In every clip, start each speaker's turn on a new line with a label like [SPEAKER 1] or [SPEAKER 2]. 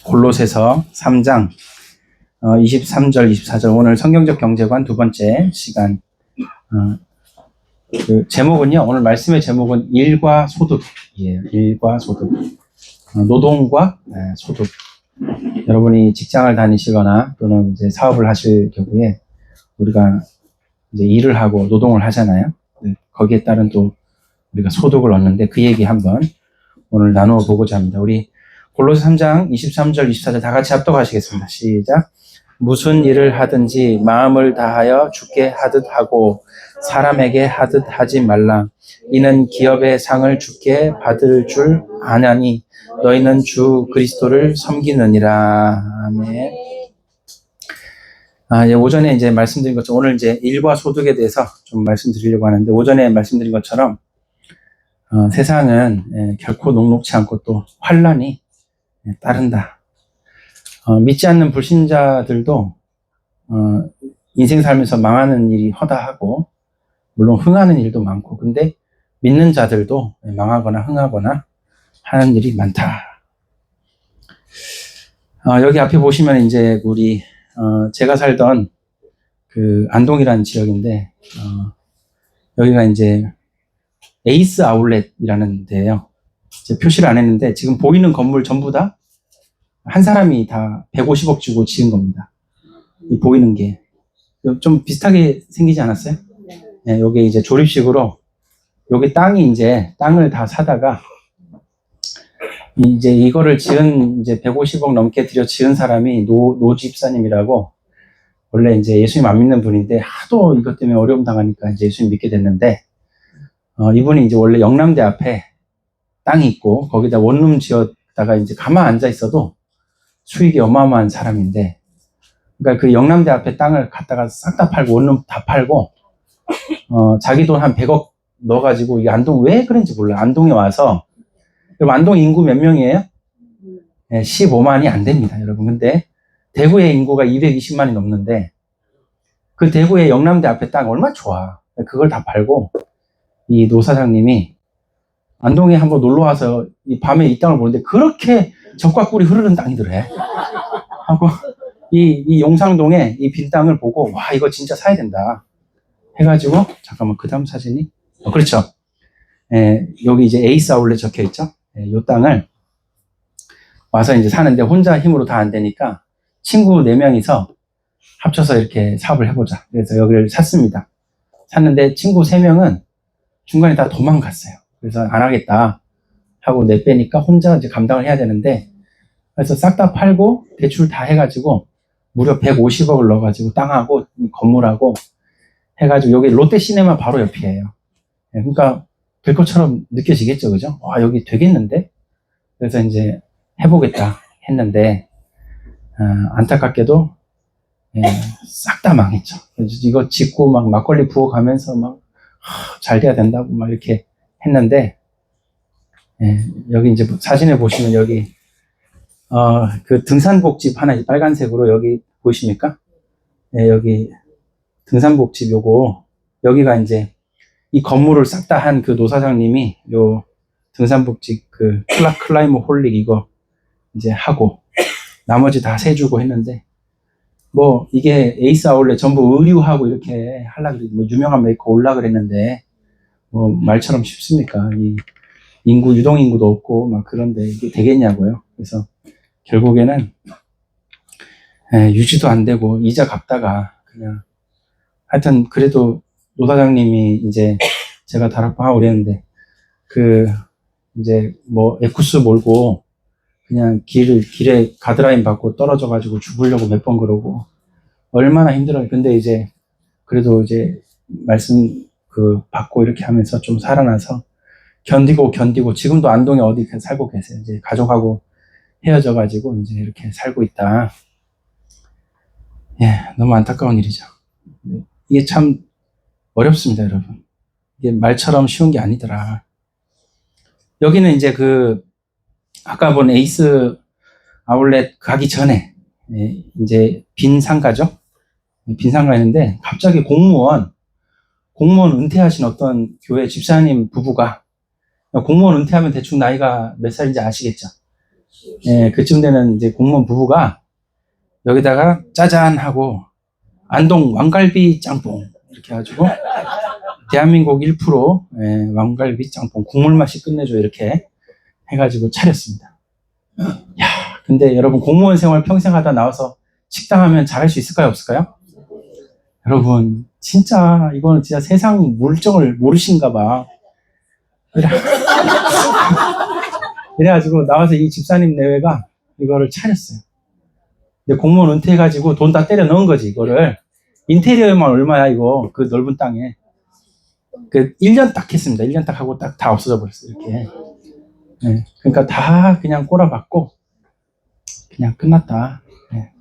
[SPEAKER 1] 골로새서 3장 23절, 24절 오늘 성경적 경제관 두 번째 시간. 그 제목은요. 오늘 말씀의 제목은 일과 소득이에요. 일과 소득. 노동과 소득. 여러분이 직장을 다니시거나 또는 이제 사업을 하실 경우에 우리가 이제 일을 하고 노동을 하잖아요. 거기에 따른 또 우리가 소득을 얻는데 그 얘기 한번 오늘 나누어 보고자 합니다. 우리 골로새 3장 23절, 24절 다 같이 합독하시겠습니다. 시작. 무슨 일을 하든지 마음을 다하여 주께 하듯 하고 사람에게 하듯 하지 말라. 이는 기업의 상을 주께 받을 줄 아냐니 너희는 주 그리스도를 섬기느니라. 아멘. 오전에 이제 말씀드린 것처럼 오늘 이제 일과 소득에 대해서 좀 말씀드리려고 하는데 오전에 말씀드린 것처럼 세상은 결코 녹록치 않고 또 환란이 따른다. 믿지 않는 불신자들도 인생 살면서 망하는 일이 허다하고 물론 흥하는 일도 많고 근데 믿는 자들도 망하거나 흥하거나 하는 일이 많다. 여기 앞에 보시면 이제 우리 제가 살던 그 안동이라는 지역인데 여기가 이제 에이스 아울렛이라는 데예요. 제 표시를 안 했는데 지금 보이는 건물 전부 다 한 사람이 다 150억 주고 지은 겁니다. 이 보이는 게 좀 비슷하게 생기지 않았어요? 네, 요게 이제 조립식으로 요게 땅이 이제 땅을 다 사다가 이제 이거를 지은 이제 150억 넘게 들여 지은 사람이 노 집사님이라고 원래 이제 예수님 안 믿는 분인데 하도 이것 때문에 어려움 당하니까 이제 예수님 믿게 됐는데 이분이 이제 원래 영남대 앞에 땅이 있고 거기다 원룸 지었다가 이제 가만 앉아 있어도 수익이 어마어마한 사람인데 그러니까 그 영남대 앞에 땅을 갖다가 싹 다 팔고 원룸 다 팔고 자기 돈 한 100억 넣어가지고 이 안동 왜 그런지 몰라요. 안동에 와서 여러분 안동 인구 몇 명이에요? 15만이 안 됩니다, 여러분. 근데 대구의 인구가 220만이 넘는데 그 대구의 영남대 앞에 땅 얼마나 좋아. 그걸 다 팔고 이 노 사장님이 안동에 한번 놀러 와서 이 밤에 이 땅을 보는데 그렇게 적과 꿀이 흐르는 땅이더래. 하고 이 용상동에 이 빈 땅을 보고 와 이거 진짜 사야 된다 해가지고 잠깐만 그 다음 사진이 그렇죠. 여기 이제 에이스 아울렛 적혀 있죠. 이 땅을 와서 이제 사는데 혼자 힘으로 다 안 되니까 친구 4명이서 합쳐서 이렇게 사업을 해보자. 그래서 여기를 샀습니다. 샀는데 친구 3명은 중간에 다 도망갔어요. 그래서 안 하겠다 하고 내빼니까 혼자 이제 감당을 해야 되는데 그래서 싹 다 팔고 대출 다 해가지고 무려 150억을 넣어가지고 땅하고 건물하고 해가지고 여기 롯데시네마 바로 옆이에요. 그러니까 될 것처럼 느껴지겠죠, 그죠? 와 여기 되겠는데? 그래서 이제 해보겠다 했는데 안타깝게도 싹 다 망했죠. 그래서 이거 짓고 막 막걸리 부어가면서 막 잘 돼야 된다고 막 이렇게 했는데 여기 이제 사진에 보시면 여기 그 등산복집 하나 빨간색으로 여기 보이십니까? 여기 등산복집 요거 여기가 이제 이 건물을 싹 다 한 그 노사장님이 요 등산복집 그 클라이머 홀릭 이거 이제 하고 나머지 다 세주고 했는데 뭐 이게 에이스 아울렛 전부 의류하고 이렇게 하려고 뭐 유명한 메이커 올라 그랬는데 뭐 말처럼 쉽습니까? 이 인구 유동인구도 없고 막 그런데 이게 되겠냐고요. 그래서 결국에는 유지도 안 되고 이자 갚다가 그냥 하여튼 그래도 노 사장님이 이제 제가 다락방하고 그랬는데 그 이제 뭐 에쿠스 몰고 그냥 길에 가드라인 받고 떨어져가지고 죽으려고 몇 번 그러고 얼마나 힘들어요. 근데 이제 그래도 이제 말씀 그 받고 이렇게 하면서 좀 살아나서 견디고 지금도 안동에 어디 살고 계세요. 이제 가족하고 헤어져가지고 이제 이렇게 살고 있다. 너무 안타까운 일이죠. 이게 참 어렵습니다, 여러분. 이게 말처럼 쉬운 게 아니더라. 여기는 이제 그 아까 본 에이스 아울렛 가기 전에 이제 빈 상가죠. 빈 상가였는데 갑자기 공무원 은퇴하신 어떤 교회 집사님 부부가 공무원 은퇴하면 대충 나이가 몇 살인지 아시겠죠? 예, 그쯤 되는 이제 공무원 부부가 여기다가 짜잔 하고 안동 왕갈비 짬뽕 이렇게 해가지고 대한민국 1% 예, 왕갈비 짬뽕 국물 맛이 끝내줘 이렇게 해가지고 차렸습니다. 야, 근데 여러분 공무원 생활 평생 하다 나와서 식당 하면 잘할 수 있을까요, 없을까요? 여러분 진짜 이거는 진짜 세상 물정을 모르신가 봐. 이래가지고 나와서 이 집사님 내외가 이거를 차렸어요. 근데 공무원 은퇴해가지고 돈 다 때려 넣은 거지 이거를. 인테리어만 얼마야 이거 그 넓은 땅에. 그 1년 딱 했습니다. 1년 딱 하고 딱 다 없어져 버렸어요 이렇게. 네, 그러니까 다 그냥 꼬라박고 그냥 끝났다. 네.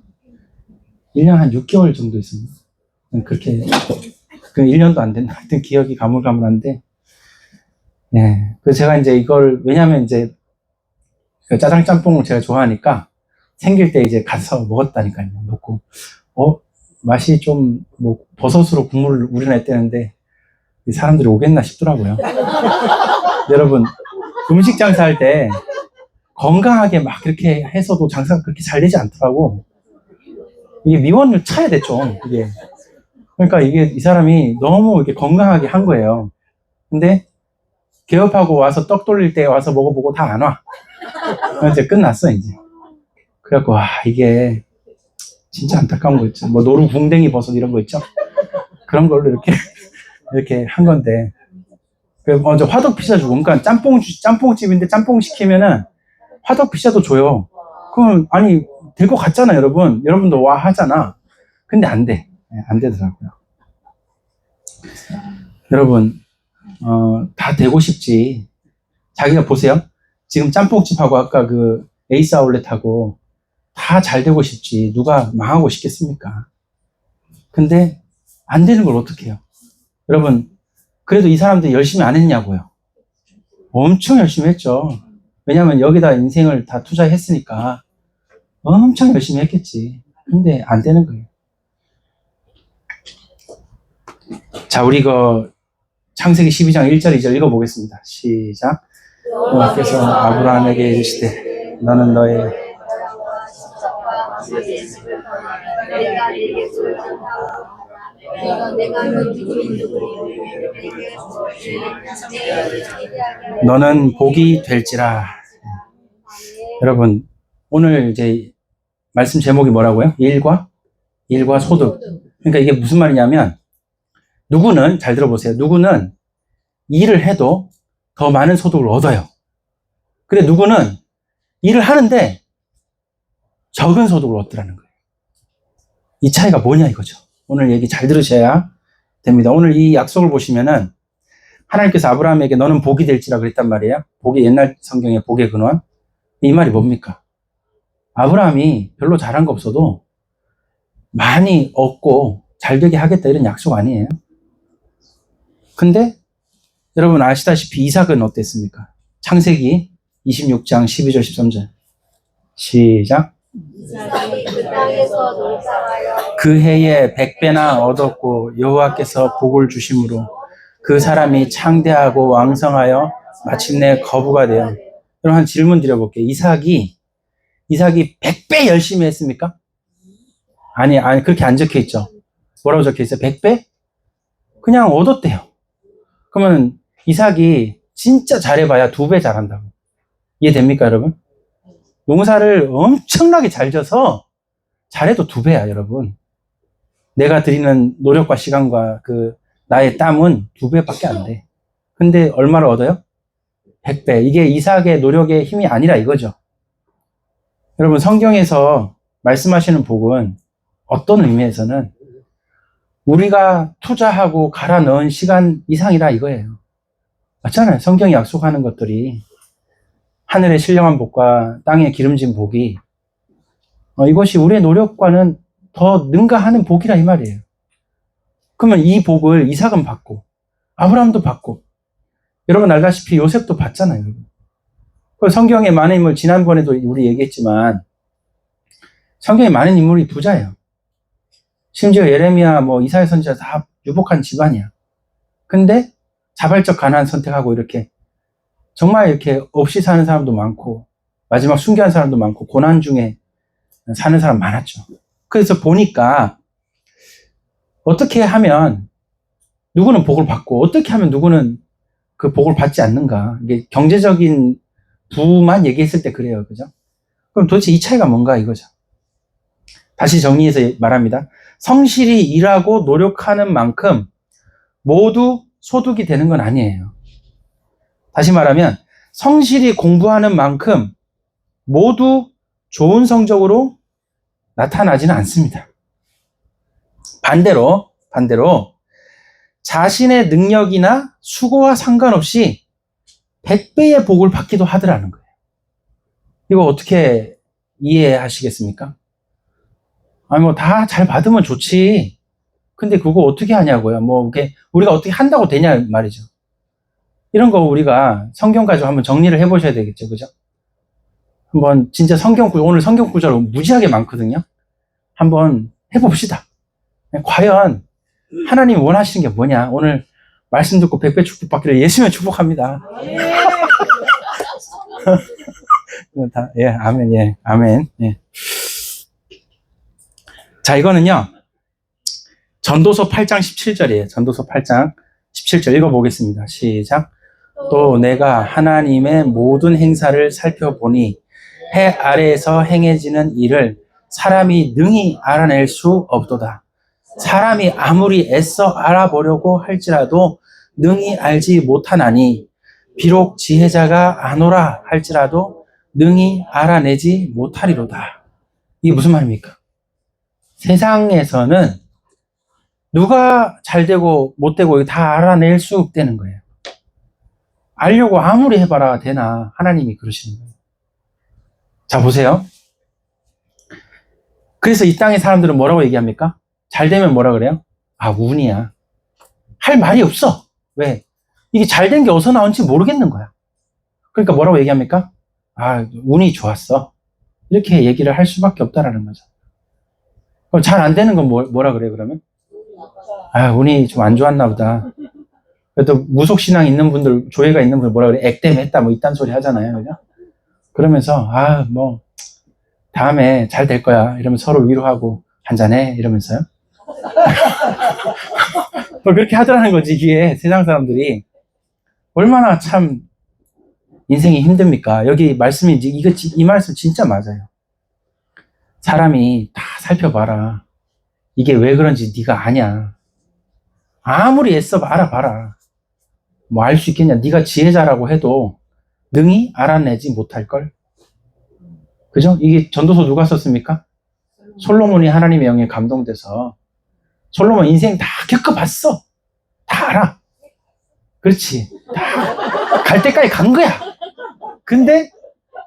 [SPEAKER 1] 1년 한 6개월 정도 있습니다. 그렇게 그 1년도 안 됐나 하여튼 기억이 가물가물한데 네. 그래서 제가 이제 이걸 왜냐면 이제 그 짜장 짬뽕을 제가 좋아하니까 생길 때 이제 가서 먹었다니까요. 먹고 맛이 좀 뭐 버섯으로 국물을 우려냈다는데 사람들이 오겠나 싶더라고요. 여러분 음식 장사할 때 건강하게 막 그렇게 해서도 장사가 그렇게 잘 되지 않더라고. 이게 미원을 차야 돼 좀 이게. 그러니까 이게 이 사람이 너무 이렇게 건강하게 한 거예요. 근데 개업하고 와서 떡 돌릴 때 와서 먹어보고 다 안 와. 이제 끝났어 이제. 그래갖고 와 이게 진짜 안타까운 거 있죠. 뭐 노루 궁뎅이 버섯 이런 거 있죠. 그런 걸로 이렇게 한 건데. 먼저 화덕 피자 주고, 그러니까 짬뽕집인데 짬뽕 시키면은 화덕 피자도 줘요. 그럼 아니 될 것 같잖아 여러분. 여러분도 와 하잖아. 근데 안 돼. 안 되더라고요. 여러분 다 되고 싶지. 자기가 보세요. 지금 짬뽕집하고 아까 그 에이스 아울렛하고 다 잘 되고 싶지. 누가 망하고 싶겠습니까? 근데 안 되는 걸 어떻게 해요? 여러분 그래도 이 사람들이 열심히 안 했냐고요. 엄청 열심히 했죠. 왜냐하면 여기다 인생을 다 투자했으니까 엄청 열심히 했겠지. 근데 안 되는 거예요. 자, 우리 이거 창세기 12장 1절 2절 읽어보겠습니다. 시작. 여호와께서 아브라함에게 이르시되 너는 너의 너는 복이 될지라. 여러분 오늘 이제 말씀 제목이 뭐라고요? 일과 소득. 그러니까 이게 무슨 말이냐면 누구는 잘 들어보세요. 누구는 일을 해도 더 많은 소득을 얻어요. 근데 누구는 일을 하는데 적은 소득을 얻더라는 거예요. 이 차이가 뭐냐 이거죠. 오늘 얘기 잘 들으셔야 됩니다. 오늘 이 약속을 보시면은 하나님께서 아브라함에게 너는 복이 될지라 그랬단 말이에요. 복이 옛날 성경의 복의 근원. 이 말이 뭡니까? 아브라함이 별로 잘한 거 없어도 많이 얻고 잘 되게 하겠다 이런 약속 아니에요. 근데 여러분 아시다시피 이삭은 어땠습니까? 창세기 26장 12절 13절 시작. 그 해에 100배나 얻었고 여호와께서 복을 주심으로 그 사람이 창대하고 왕성하여 마침내 거부가 되어. 여러분 한 질문 드려볼게요. 이삭이 100배 열심히 했습니까? 아니 그렇게 안 적혀 있죠. 뭐라고 적혀 있어요? 100배? 그냥 얻었대요. 그러면 이삭이 진짜 잘해봐야 2배 잘한다고. 이해됩니까 여러분? 농사를 엄청나게 잘 져서 잘해도 2배야 여러분. 내가 드리는 노력과 시간과 그 나의 땀은 2배밖에 안 돼. 근데 얼마를 얻어요? 100배. 이게 이삭의 노력의 힘이 아니라 이거죠. 여러분 성경에서 말씀하시는 복은 어떤 의미에서는 우리가 투자하고 갈아 넣은 시간 이상이라 이거예요. 맞잖아요. 성경이 약속하는 것들이 하늘의 신령한 복과 땅의 기름진 복이 이것이 우리의 노력과는 더 능가하는 복이라 이 말이에요. 그러면 이 복을 이삭은 받고 아브라함도 받고 여러분 알다시피 요셉도 받잖아요. 성경에 많은 인물 지난번에도 우리 얘기했지만 성경에 많은 인물이 부자예요. 심지어 예레미야 이사야 선지자 다 유복한 집안이야. 근데 자발적 가난 선택하고 이렇게 정말 이렇게 없이 사는 사람도 많고 마지막 순교한 사람도 많고 고난 중에 사는 사람 많았죠. 그래서 보니까 어떻게 하면 누구는 복을 받고 어떻게 하면 누구는 그 복을 받지 않는가. 이게 경제적인 부만 얘기했을 때 그래요. 그죠? 그럼 도대체 이 차이가 뭔가 이거죠. 다시 정리해서 말합니다. 성실히 일하고 노력하는 만큼 모두 소득이 되는 건 아니에요. 다시 말하면 성실히 공부하는 만큼 모두 좋은 성적으로 나타나지는 않습니다. 반대로 자신의 능력이나 수고와 상관없이 100배의 복을 받기도 하더라는 거예요. 이거 어떻게 이해하시겠습니까? 아니 뭐 다 잘 받으면 좋지. 근데 그거 어떻게 하냐고요. 뭐 우리가 어떻게 한다고 되냐 말이죠. 이런 거 우리가 성경 가지고 한번 정리를 해보셔야 되겠죠. 그죠? 한번 진짜 오늘 성경 구절 무지하게 많거든요. 한번 해봅시다. 과연 하나님이 원하시는 게 뭐냐. 오늘 말씀 듣고 100배 축복받기를 예수님의 축복합니다. 예, 아멘, 예, 아멘. 예. 자, 이거는요, 전도서 8장 17절이에요. 전도서 8장 17절 읽어보겠습니다. 시작. 또 내가 하나님의 모든 행사를 살펴보니 해 아래에서 행해지는 일을 사람이 능히 알아낼 수 없도다. 사람이 아무리 애써 알아보려고 할지라도 능히 알지 못하나니 비록 지혜자가 아노라 할지라도 능히 알아내지 못하리로다. 이게 무슨 말입니까? 세상에서는 누가 잘 되고 못 되고 다 알아낼 수 없다는 거예요. 알려고 아무리 해봐라 되나. 하나님이 그러시는 거예요. 자, 보세요. 그래서 이 땅의 사람들은 뭐라고 얘기합니까? 잘 되면 뭐라 그래요? 아, 운이야. 할 말이 없어. 왜? 이게 잘 된 게 어디서 나온지 모르겠는 거야. 그러니까 뭐라고 얘기합니까? 아, 운이 좋았어. 이렇게 얘기를 할 수밖에 없다라는 거죠. 그럼 잘 안 되는 건 뭐라 그래요, 그러면? 아, 운이 좀 안 좋았나 보다. 그래도 무속신앙 있는 분들, 조예가 있는 분들 뭐라 그래? 액땜 했다, 뭐 이딴 소리 하잖아요. 그죠? 그러면서, 아, 뭐, 다음에 잘 될 거야. 이러면 서로 위로하고, 한잔해. 이러면서요. 뭐 그렇게 하더라는 거지, 이게 세상 사람들이. 얼마나 참 인생이 힘듭니까? 여기 말씀이, 이 말씀 진짜 맞아요. 사람이 다 살펴봐라. 이게 왜 그런지 네가 아냐. 아무리 애써 알아봐라. 뭐 알 수 있겠냐. 네가 지혜자라고 해도 능히 알아내지 못할걸. 그죠? 이게 전도서 누가 썼습니까? 솔로몬이 하나님의 영에 감동돼서. 솔로몬 인생 다 겪어봤어. 다 알아. 그렇지. 다 갈 때까지 간 거야. 근데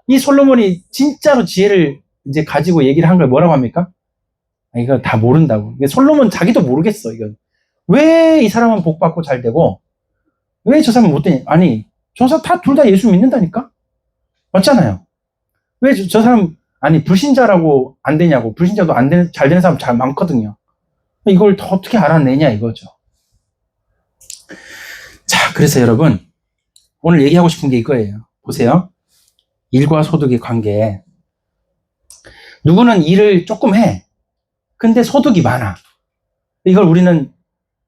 [SPEAKER 1] 이 솔로몬이 진짜로 지혜를 이제 가지고 얘기를 한 걸 뭐라고 합니까? 아, 이거 다 모른다고. 솔로몬 자기도 모르겠어, 이건. 왜 이 사람은 복 받고 잘 되고, 왜 저 사람은 못 되냐? 아니, 저 사람 둘 다 예수 믿는다니까? 맞잖아요. 왜 저 사람, 아니, 불신자라고 안 되냐고. 불신자도 잘 되는 사람 잘 많거든요. 이걸 더 어떻게 알아내냐, 이거죠. 자, 그래서 여러분, 오늘 얘기하고 싶은 게 이거예요. 보세요. 일과 소득의 관계. 누구는 일을 조금 해. 근데 소득이 많아. 이걸 우리는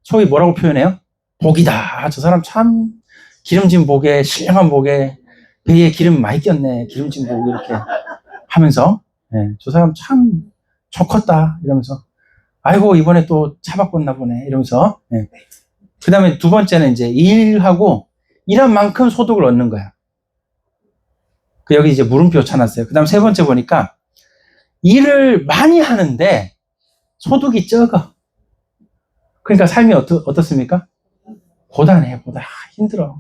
[SPEAKER 1] 소위 뭐라고 표현해요? 복이다. 저 사람 참 기름진 복에, 신령한 복에, 배에 기름 많이 꼈네. 기름진 복 이렇게 하면서, 저 사람 참 좋겠다. 이러면서, 아이고, 이번에 또 차 바꿨나 보네. 이러면서, 그 다음에 두 번째는 이제 일하고, 일한 만큼 소득을 얻는 거야. 여기 이제 물음표 쳐놨어요. 그 다음 세 번째 보니까, 일을 많이 하는데, 소득이 적어. 그러니까 삶이 어떻습니까? 고단해, 힘들어.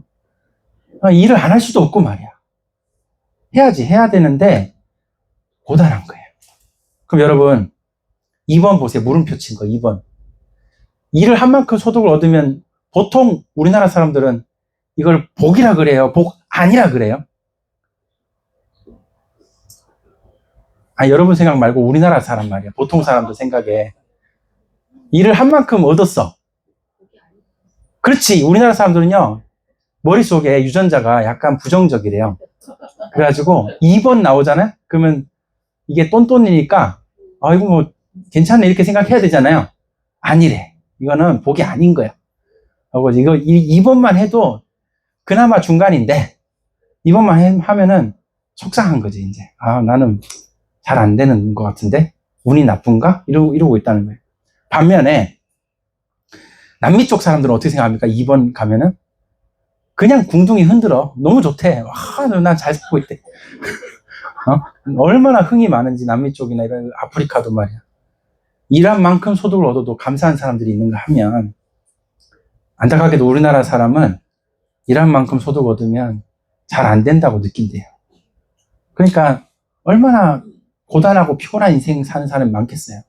[SPEAKER 1] 일을 안 할 수도 없고 말이야. 해야 되는데, 고단한 거예요. 그럼 여러분, 2번 보세요. 물음표 친 거, 2번. 일을 한 만큼 소득을 얻으면, 보통 우리나라 사람들은 이걸 복이라 그래요? 복 아니라 그래요? 아, 여러분 생각 말고 우리나라 사람 말이야. 보통 사람들 생각에. 일을 한 만큼 얻었어. 그렇지. 우리나라 사람들은요, 머릿속에 유전자가 약간 부정적이래요. 그래가지고 2번 나오잖아요? 그러면 이게 똔똔이니까 이거 뭐 괜찮네 이렇게 생각해야 되잖아요. 아니래. 이거는 복이 아닌 거야. 하고 이거 2번만 해도 그나마 중간인데 2번만 하면은 속상한 거지 이제. 나는 잘 안 되는 것 같은데 운이 나쁜가? 이러고 있다는 거예요. 반면에 남미 쪽 사람들은 어떻게 생각합니까? 2번 가면은 그냥 궁둥이 흔들어. 너무 좋대. 난 잘 살고 있대. 얼마나 흥이 많은지 남미 쪽이나 이런 아프리카도 말이야. 일한 만큼 소득을 얻어도 감사한 사람들이 있는가 하면 안타깝게도 우리나라 사람은 일한 만큼 소득 얻으면 잘 안 된다고 느낀대요. 그러니까 얼마나 고단하고 피곤한 인생 사는 사람이 많겠어요.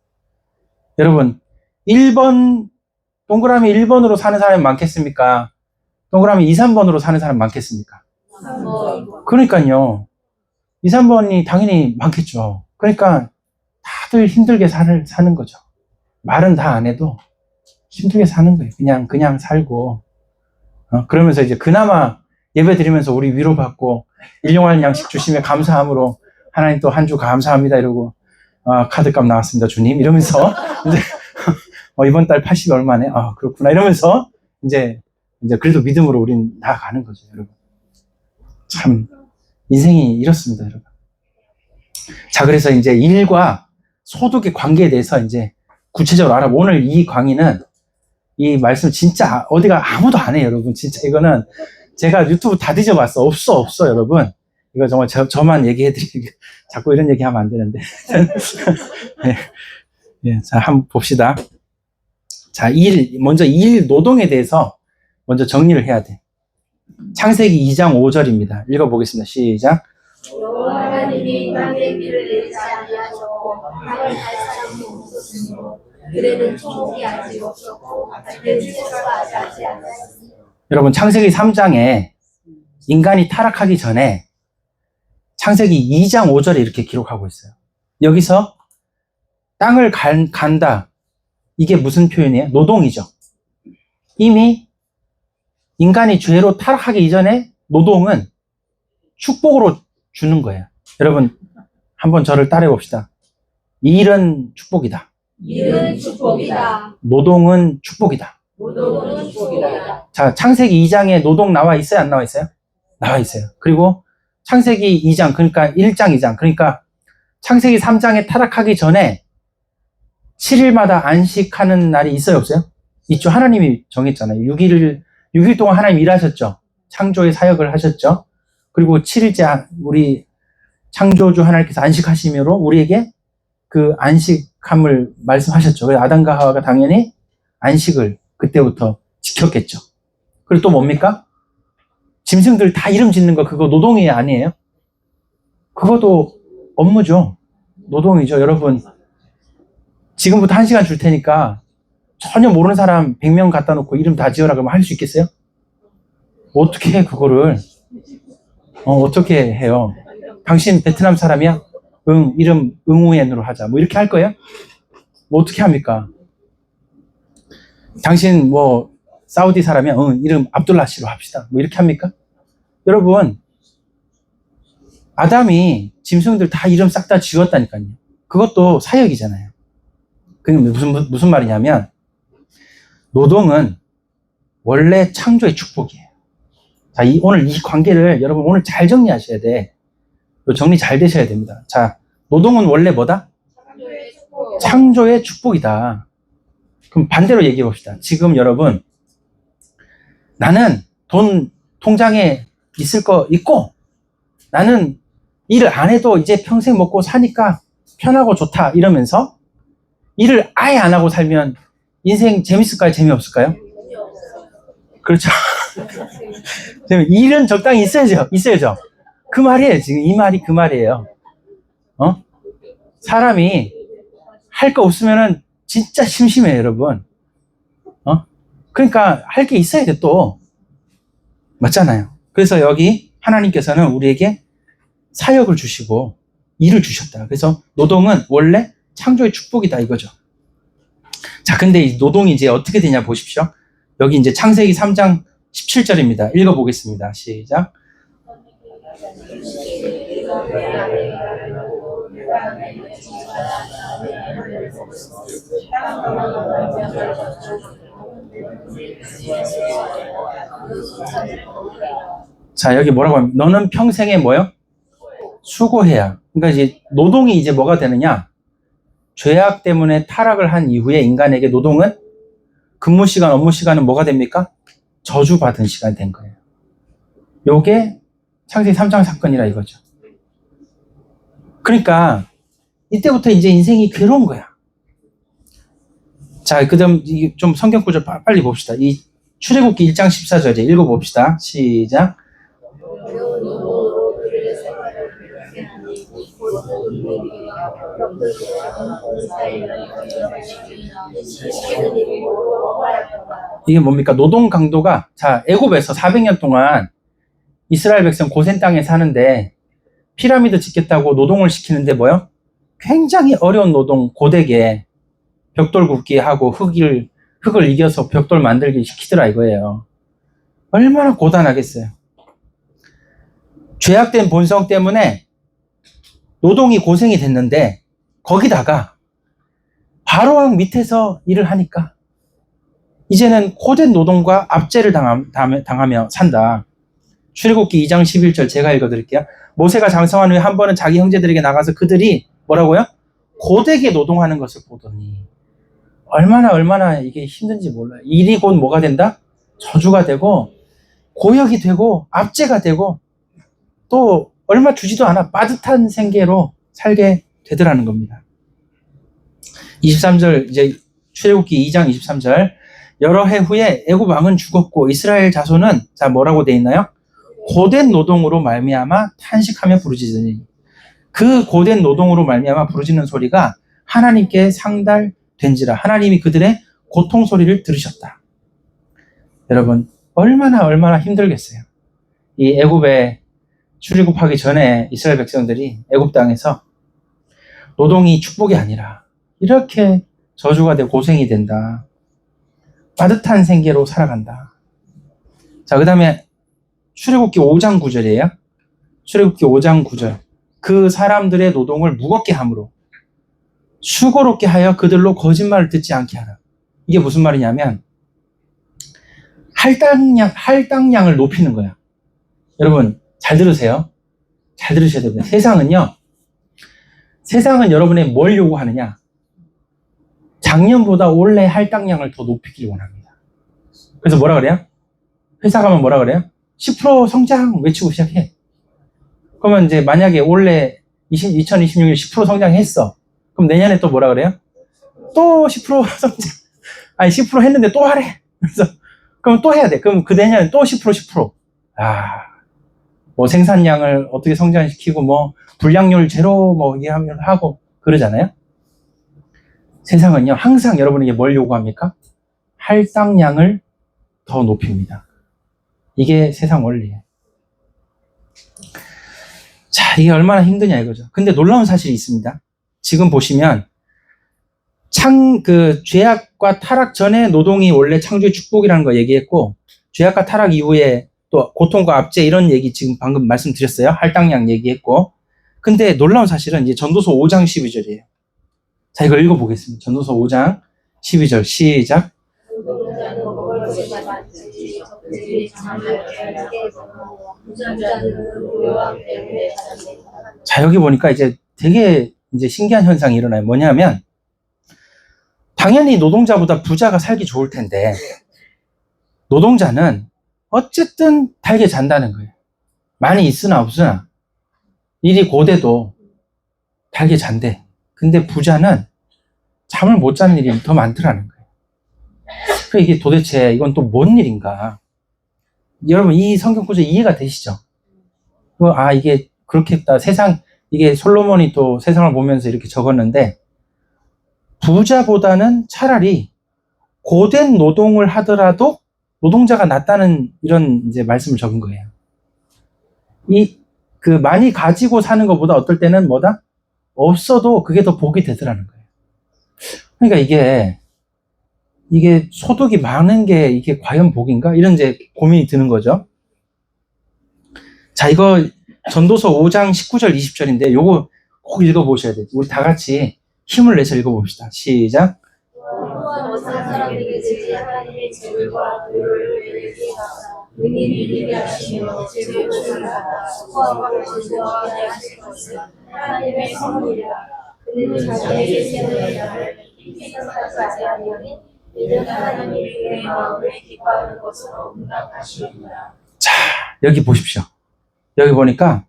[SPEAKER 1] 여러분 1번 동그라미 1번으로 사는 사람이 많겠습니까? 동그라미 2, 3번으로 사는 사람이 많겠습니까? 3번. 그러니까요. 2, 3번이 당연히 많겠죠. 그러니까 다들 힘들게 사는 거죠. 말은 다 안 해도 힘들게 사는 거예요. 그냥 살고. 그러면서 이제 그나마 예배 드리면서 우리 위로받고 일용할 양식 주시며 감사함으로 하나님 또 한 주 감사합니다 이러고 카드값 나왔습니다 주님 이러면서 이제 이번 달 80이 얼마네? 그렇구나 이러면서 이제 그래도 믿음으로 우린 나아가는 거죠 여러분. 참 인생이 이렇습니다 여러분. 자 그래서 이제 일과 소득의 관계에 대해서 이제 구체적으로 알아보고 오늘 이 강의는 이 말씀 진짜 어디가 아무도 안 해요 여러분. 진짜 이거는 제가 유튜브 다 뒤져봤어. 없어 여러분. 이거 정말 저만 얘기해드리고 자꾸 이런 얘기하면 안 되는데. 네. 자 한번 봅시다. 자 먼저 일 노동에 대해서 먼저 정리를 해야 돼. 창세기 2장 5절입니다. 읽어보겠습니다. 시작.
[SPEAKER 2] 여호와 하나님이 땅에 비를 내리지 아니하셨고 땅을 갈 사람이 없었으므로 그대는 초목이 아직 없었고 뱀새가 아직 않았습니다.
[SPEAKER 1] 여러분 창세기 3장에 인간이 타락하기 전에 창세기 2장 5절에 이렇게 기록하고 있어요. 여기서 땅을 간다. 이게 무슨 표현이에요? 노동이죠. 이미 인간이 죄로 타락하기 이전에 노동은 축복으로 주는 거예요. 여러분 한번 저를 따라해 봅시다. 일은 축복이다.
[SPEAKER 2] 일은 축복이다.
[SPEAKER 1] 노동은 축복이다.
[SPEAKER 2] 노동은 축복이다.
[SPEAKER 1] 자, 창세기 2장에 노동 나와 있어요? 안 나와 있어요? 나와 있어요. 그리고 창세기 2장, 그러니까 1장, 2장, 그러니까 창세기 3장에 타락하기 전에 7일마다 안식하는 날이 있어요? 없어요? 있죠. 하나님이 정했잖아요. 6일 동안 하나님 일하셨죠. 창조의 사역을 하셨죠. 그리고 7일째 우리 창조주 하나님께서 안식하심으로 우리에게 그 안식함을 말씀하셨죠. 그래서 아담과 하와가 당연히 안식을 그때부터 지켰겠죠. 그리고 또 뭡니까? 짐승들 다 이름 짓는 거 그거 노동이 아니에요? 그것도 업무죠. 노동이죠. 여러분 지금부터 1시간 줄 테니까 전혀 모르는 사람 100명 갖다 놓고 이름 다 지어라 그러면 할 수 있겠어요? 어떻게 해 그거를? 어떻게 해요? 당신 베트남 사람이야? 이름 응우엔으로 하자. 뭐 이렇게 할 거예요? 뭐 어떻게 합니까? 당신 뭐 사우디 사람이야? 이름 압둘라시로 합시다. 뭐 이렇게 합니까? 여러분 아담이 짐승들 다 이름 싹 다 지웠다니까요. 그것도 사역이잖아요. 그게 무슨 말이냐면 노동은 원래 창조의 축복이에요. 자, 오늘 이 관계를 여러분 오늘 잘 정리하셔야 돼. 정리 잘 되셔야 됩니다. 자, 노동은 원래 뭐다? 창조의 축복이다. 그럼 반대로 얘기해 봅시다. 지금 여러분 나는 돈 통장에 있을 거 있고 나는 일을 안 해도 이제 평생 먹고 사니까 편하고 좋다 이러면서 일을 아예 안 하고 살면 인생 재밌을까요? 재미없을까요? 그렇죠. 일은 적당히 있어야죠. 그 말이에요. 지금 이 말이 그 말이에요. 사람이 할 거 없으면은 진짜 심심해요, 여러분. 그러니까 할 게 있어야 돼, 또. 맞잖아요. 그래서 여기 하나님께서는 우리에게 사역을 주시고 일을 주셨다. 그래서 노동은 원래 창조의 축복이다, 이거죠. 자, 근데 이 노동이 이제 어떻게 되냐 보십시오. 여기 이제 창세기 3장 17절입니다. 읽어보겠습니다. 시작. 자, 여기 뭐라고 하면, 너는 평생에 뭐요? 수고해야. 그러니까 이제 노동이 이제 뭐가 되느냐? 죄악 때문에 타락을 한 이후에 인간에게 노동은 근무 시간, 업무 시간은 뭐가 됩니까? 저주받은 시간이 된 거예요. 요게 창세기 3장 사건이라 이거죠. 그러니까 이때부터 이제 인생이 괴로운 거야. 자, 그 다음 좀 성경 구절 빨리 봅시다. 이 출애굽기 1장 14절 읽어봅시다. 시작. 이게 뭡니까? 노동 강도가, 자, 애굽에서 400년 동안 이스라엘 백성 고센 땅에 사는데 피라미드 짓겠다고 노동을 시키는데 뭐요? 굉장히 어려운 노동, 고되게 벽돌 굽기 하고 흙을 이겨서 벽돌 만들기 시키더라 이거예요. 얼마나 고단하겠어요. 죄악된 본성 때문에 노동이 고생이 됐는데 거기다가 바로왕 밑에서 일을 하니까 이제는 고된 노동과 압제를 당하며 산다. 출애굽기 2장 11절 제가 읽어드릴게요. 모세가 장성한 후에 한 번은 자기 형제들에게 나가서 그들이 뭐라고요? 고되게 노동하는 것을 보더니 얼마나 이게 힘든지 몰라요. 일이 곧 뭐가 된다? 저주가 되고 고역이 되고 압제가 되고 또 얼마 주지도 않아 빠듯한 생계로 살게 되더라는 겁니다. 23절 이제 출애굽기 2장 23절 여러 해 후에 애굽 왕은 죽었고 이스라엘 자손은 자 뭐라고 돼 있나요? 고된 노동으로 말미암아 탄식하며 부르짖으니 그 고된 노동으로 말미암아 부르짖는 소리가 하나님께 상달된지라 하나님이 그들의 고통 소리를 들으셨다. 여러분 얼마나 힘들겠어요. 이 애굽에 출애굽하기 전에 이스라엘 백성들이 애굽 땅에서 노동이 축복이 아니라 이렇게 저주가 되고 고생이 된다. 빠듯한 생계로 살아간다. 자, 그 다음에 출애굽기 5장 9절이에요. 출애굽기 5장 9절. 그 사람들의 노동을 무겁게 함으로 수고롭게 하여 그들로 거짓말을 듣지 않게 하라. 이게 무슨 말이냐면 할당량을 높이는 거야. 여러분 잘 들으세요. 잘 들으셔야 됩니다. 세상은 여러분의 뭘 요구하느냐? 작년보다 올해 할당량을 더 높이길 원합니다. 그래서 뭐라 그래요? 회사 가면 뭐라 그래요? 10% 성장 외치고 시작해. 그러면 이제 만약에 올해 2026년 10% 성장했어. 그럼 내년에 또 뭐라 그래요? 또 10% 성장. 아니 10% 했는데 또 하래. 그래서 그럼 또 해야 돼. 그럼 그 내년에 또 10%. 뭐 생산량을 어떻게 성장시키고 뭐 불량률 제로 뭐 하고 그러잖아요. 세상은요 항상 여러분에게 뭘 요구합니까? 할당량을 더 높입니다. 이게 세상 원리예요. 자, 이게 얼마나 힘드냐 이거죠. 근데 놀라운 사실이 있습니다. 지금 보시면 죄악과 타락 전에 노동이 원래 창조의 축복이라는 거 얘기했고 죄악과 타락 이후에 또 고통과 압제 이런 얘기 지금 방금 말씀드렸어요. 할당량 얘기했고 근데 놀라운 사실은 이제 전도서 5장 12절이에요. 자, 이거 읽어보겠습니다. 전도서 5장 12절 시작. 자, 여기 보니까 이제 되게 이제 신기한 현상이 일어나요. 뭐냐면 당연히 노동자보다 부자가 살기 좋을 텐데 노동자는 어쨌든 달게 잔다는 거예요. 많이 있으나 없으나 일이 고돼도 달게 잔대. 근데 부자는 잠을 못 자는 일이 더 많더라는 거예요. 그러니까 이게 도대체 이건 또 뭔 일인가? 여러분 이 성경 구절 이해가 되시죠? 이게 그렇겠다. 이게 솔로몬이 또 세상을 보면서 이렇게 적었는데 부자보다는 차라리 고된 노동을 하더라도 노동자가 낫다는 이런 이제 말씀을 적은 거예요. 많이 가지고 사는 것보다 어떨 때는 뭐다? 없어도 그게 더 복이 되더라는 거예요. 그러니까 이게 소득이 많은 게 이게 과연 복인가? 이런 이제 고민이 드는 거죠. 자, 이거 전도서 5장 19절 20절인데 요거 꼭 읽어보셔야 돼요. 우리 다 같이 힘을 내서 읽어봅시다. 시작.
[SPEAKER 2] 또한 어떤 사람에게든지 하나님의 재물과 의를 베풀게 하사 능히 누리게 하시며 재물을 주시다가 수고하고 즐거워하게 하실 것은 하나님의 선물이라. 그는 자기에게 세우는 자를 깊이 생각하지 아니하니 이는 하나님이 그의 마음을 기뻐하는 것으로 응답하시리라.
[SPEAKER 1] 자, 여기 보십시오. 여기 보니까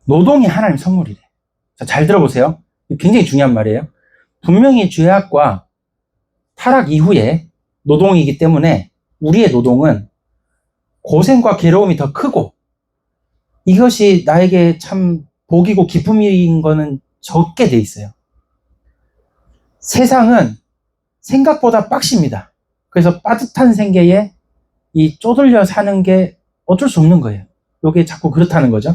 [SPEAKER 1] 노동이 하나님 선물이래. 자, 잘 들어보세요. 굉장히 중요한 말이에요. 분명히 죄악과 타락 이후에 노동이기 때문에 우리의 노동은 고생과 괴로움이 더 크고 이것이 나에게 참 복이고 기쁨인 거는 적게 돼 있어요. 세상은 생각보다 빡십니다. 그래서 빠듯한 생계에 이 쪼들려 사는 게 어쩔 수 없는 거예요. 이게 자꾸 그렇다는 거죠.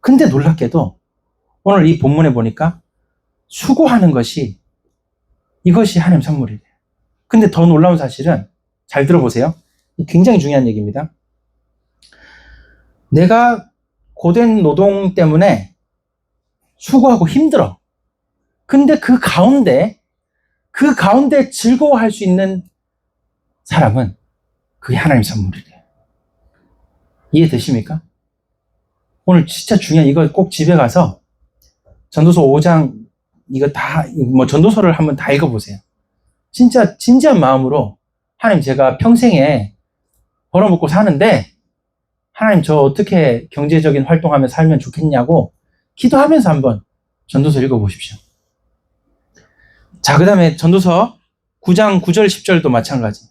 [SPEAKER 1] 근데 놀랍게도 오늘 이 본문에 보니까 수고하는 것이 이것이 하나님 선물이래요. 근데 더 놀라운 사실은 잘 들어보세요. 굉장히 중요한 얘기입니다. 내가 고된 노동 때문에 수고하고 힘들어. 근데 그 가운데 즐거워할 수 있는 사람은 그게 하나님 선물이래요. 이해되십니까? 오늘 진짜 중요한 이거 꼭 집에 가서 전도서 5장 이거 다 전도서를 한번 다 읽어보세요. 진짜 진지한 마음으로 하나님 제가 평생에 벌어먹고 사는데 하나님 저 어떻게 경제적인 활동하며 살면 좋겠냐고 기도하면서 한번 전도서 읽어보십시오. 자, 그 다음에 전도서 9장 9절 10절도 마찬가지.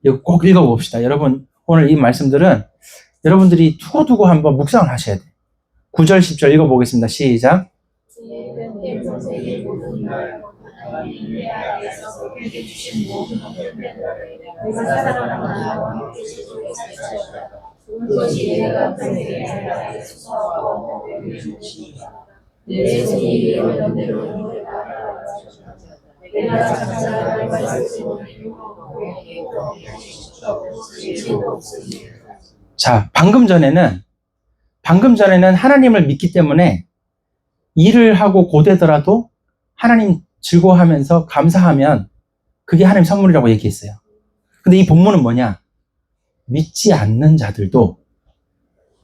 [SPEAKER 1] 이거 꼭 읽어봅시다. 여러분 오늘 이 말씀들은 여러분들이 두고두고 한번 묵상을 하셔야 돼요. 9절 10절 읽어보겠습니다. 시작. 자, 방금 전에는 하나님을 믿기 때문에 일을 하고 고되더라도 하나님 즐거워하면서 감사하면 그게 하나님 선물이라고 얘기했어요. 근데 이 본문은 뭐냐? 믿지 않는 자들도,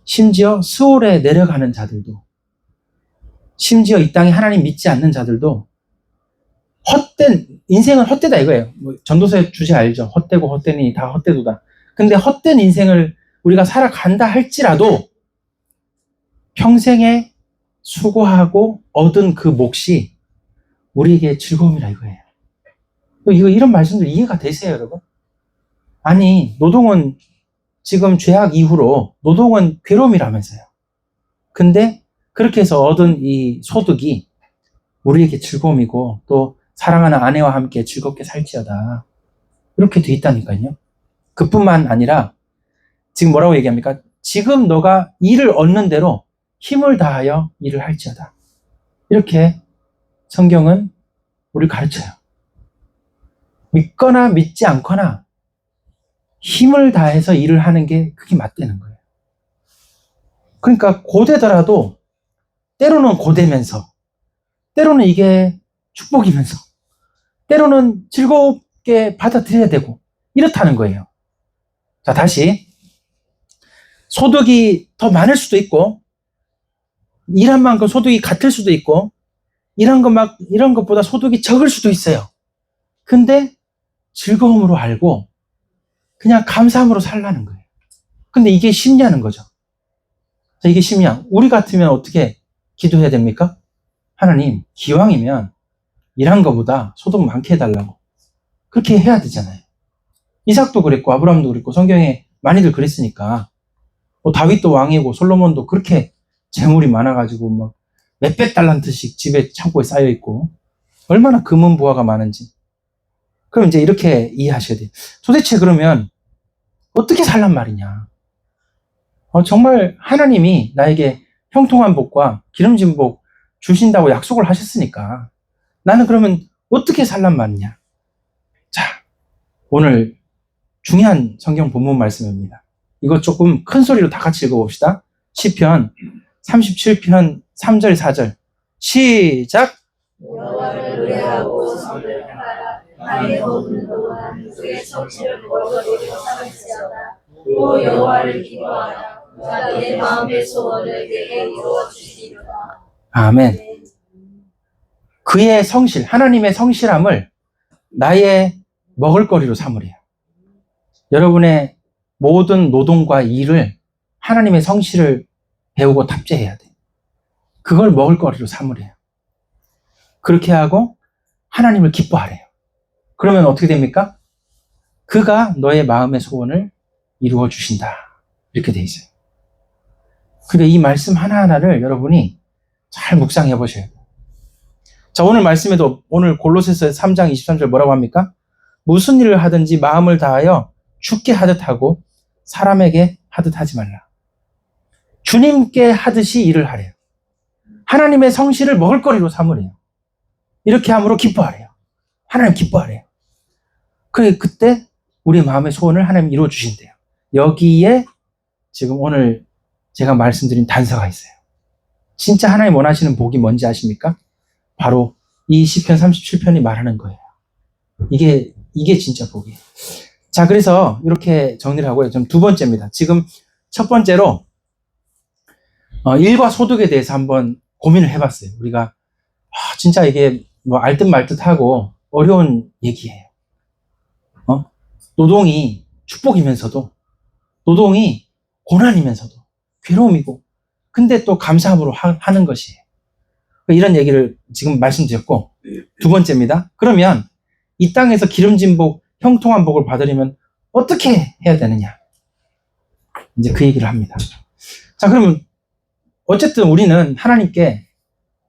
[SPEAKER 1] 심지어 스올에 내려가는 자들도, 심지어 이 땅에 하나님 믿지 않는 자들도 인생은 헛되다 이거예요. 전도서의 주제 알죠? 헛되고 헛되니 다 헛되도다. 근데 헛된 인생을 우리가 살아간다 할지라도 평생에 수고하고 얻은 그 몫이 우리에게 즐거움이라 이거예요. 이런 말씀들 이해가 되세요, 여러분? 아니, 노동은 지금 죄악 이후로 노동은 괴로움이라면서요. 근데 그렇게 해서 얻은 이 소득이 우리에게 즐거움이고 또 사랑하는 아내와 함께 즐겁게 살지어다. 이렇게 돼 있다니까요. 그뿐만 아니라 지금 뭐라고 얘기합니까? 지금 너가 일을 얻는 대로 힘을 다하여 일을 할지어다. 이렇게 성경은 우리를 가르쳐요. 믿거나 믿지 않거나 힘을 다해서 일을 하는 게 그게 맞다는 거예요. 그러니까 고되더라도 때로는 고되면서 때로는 이게 축복이면서 때로는 즐겁게 받아들여야 되고 이렇다는 거예요. 자, 다시 소득이 더 많을 수도 있고 일한 만큼 소득이 같을 수도 있고 이런 것보다 소득이 적을 수도 있어요. 근데 즐거움으로 알고 그냥 감사함으로 살라는 거예요. 근데 이게 쉽냐는 거죠. 자, 이게 쉽냐? 우리 같으면 어떻게 기도해야 됩니까? 하나님, 기왕이면 일한 것보다 소득 많게 해달라고. 그렇게 해야 되잖아요. 이삭도 그랬고 아브라함도 그랬고 성경에 많이들 그랬으니까 다윗도 왕이고 솔로몬도 그렇게 재물이 많아가지고 막 몇백 달란트씩 집에 창고에 쌓여있고 얼마나 금은 부하가 많은지. 그럼 이제 이렇게 이해하셔야 돼요. 도대체 그러면 어떻게 살란 말이냐? 정말 하나님이 나에게 형통한 복과 기름진 복 주신다고 약속을 하셨으니까 나는 그러면 어떻게 살란 말이냐? 자, 오늘 중요한 성경 본문 말씀입니다. 이거 조금 큰 소리로 다 같이 읽어봅시다. 시편 37편 3절 4절 시작.
[SPEAKER 2] 여호와를 의뢰하고 성을 행하라. 땅에 머무는 동안 그의 성실을 먹으리로 삼을지어다. 오 여호와를 기뻐하라. 그가 내 마음의 소원을 내게 이루어 주시리로다.
[SPEAKER 1] 아멘. 그의 성실, 하나님의 성실함을 나의 먹을거리로 삼으래요. 여러분의 모든 노동과 일을 하나님의 성실을 배우고 탑재해야 돼. 그걸 먹을거리로 삼으래요. 그렇게 하고 하나님을 기뻐하래요. 그러면 어떻게 됩니까? 그가 너의 마음의 소원을 이루어 주신다. 이렇게 돼 있어요. 그러니까 이 말씀 하나하나를 여러분이 잘 묵상해 보셔야 돼요. 자, 오늘 말씀에도 오늘 골로새서 3장 23절 뭐라고 합니까? 무슨 일을 하든지 마음을 다하여 주께 하듯 하고 사람에게 하듯 하지 말라. 주님께 하듯이 일을 하래요. 하나님의 성실을 먹을거리로 삼으래요. 이렇게 함으로 기뻐하래요. 하나님 기뻐하래요. 그때 우리 마음의 소원을 하나님 이루어 주신대요. 여기에 지금 오늘 제가 말씀드린 단서가 있어요. 진짜 하나님 원하시는 복이 뭔지 아십니까? 바로 이 시편 37편이 말하는 거예요. 이게 진짜 복이에요. 자, 그래서 이렇게 정리를 하고요. 좀 두 번째입니다. 지금 첫 번째로 일과 소득에 대해서 한번 고민을 해봤어요. 우리가 진짜 이게 뭐 알듯 말듯하고 어려운 얘기예요. 노동이 축복이면서도 노동이 고난이면서도 괴로움이고 근데 또 감사함으로 하는 것이에요. 이런 얘기를 지금 말씀드렸고 두 번째입니다. 그러면 이 땅에서 기름진 복, 형통한 복을 받으려면 어떻게 해야 되느냐? 이제 그 얘기를 합니다. 자, 그러면 어쨌든 우리는 하나님께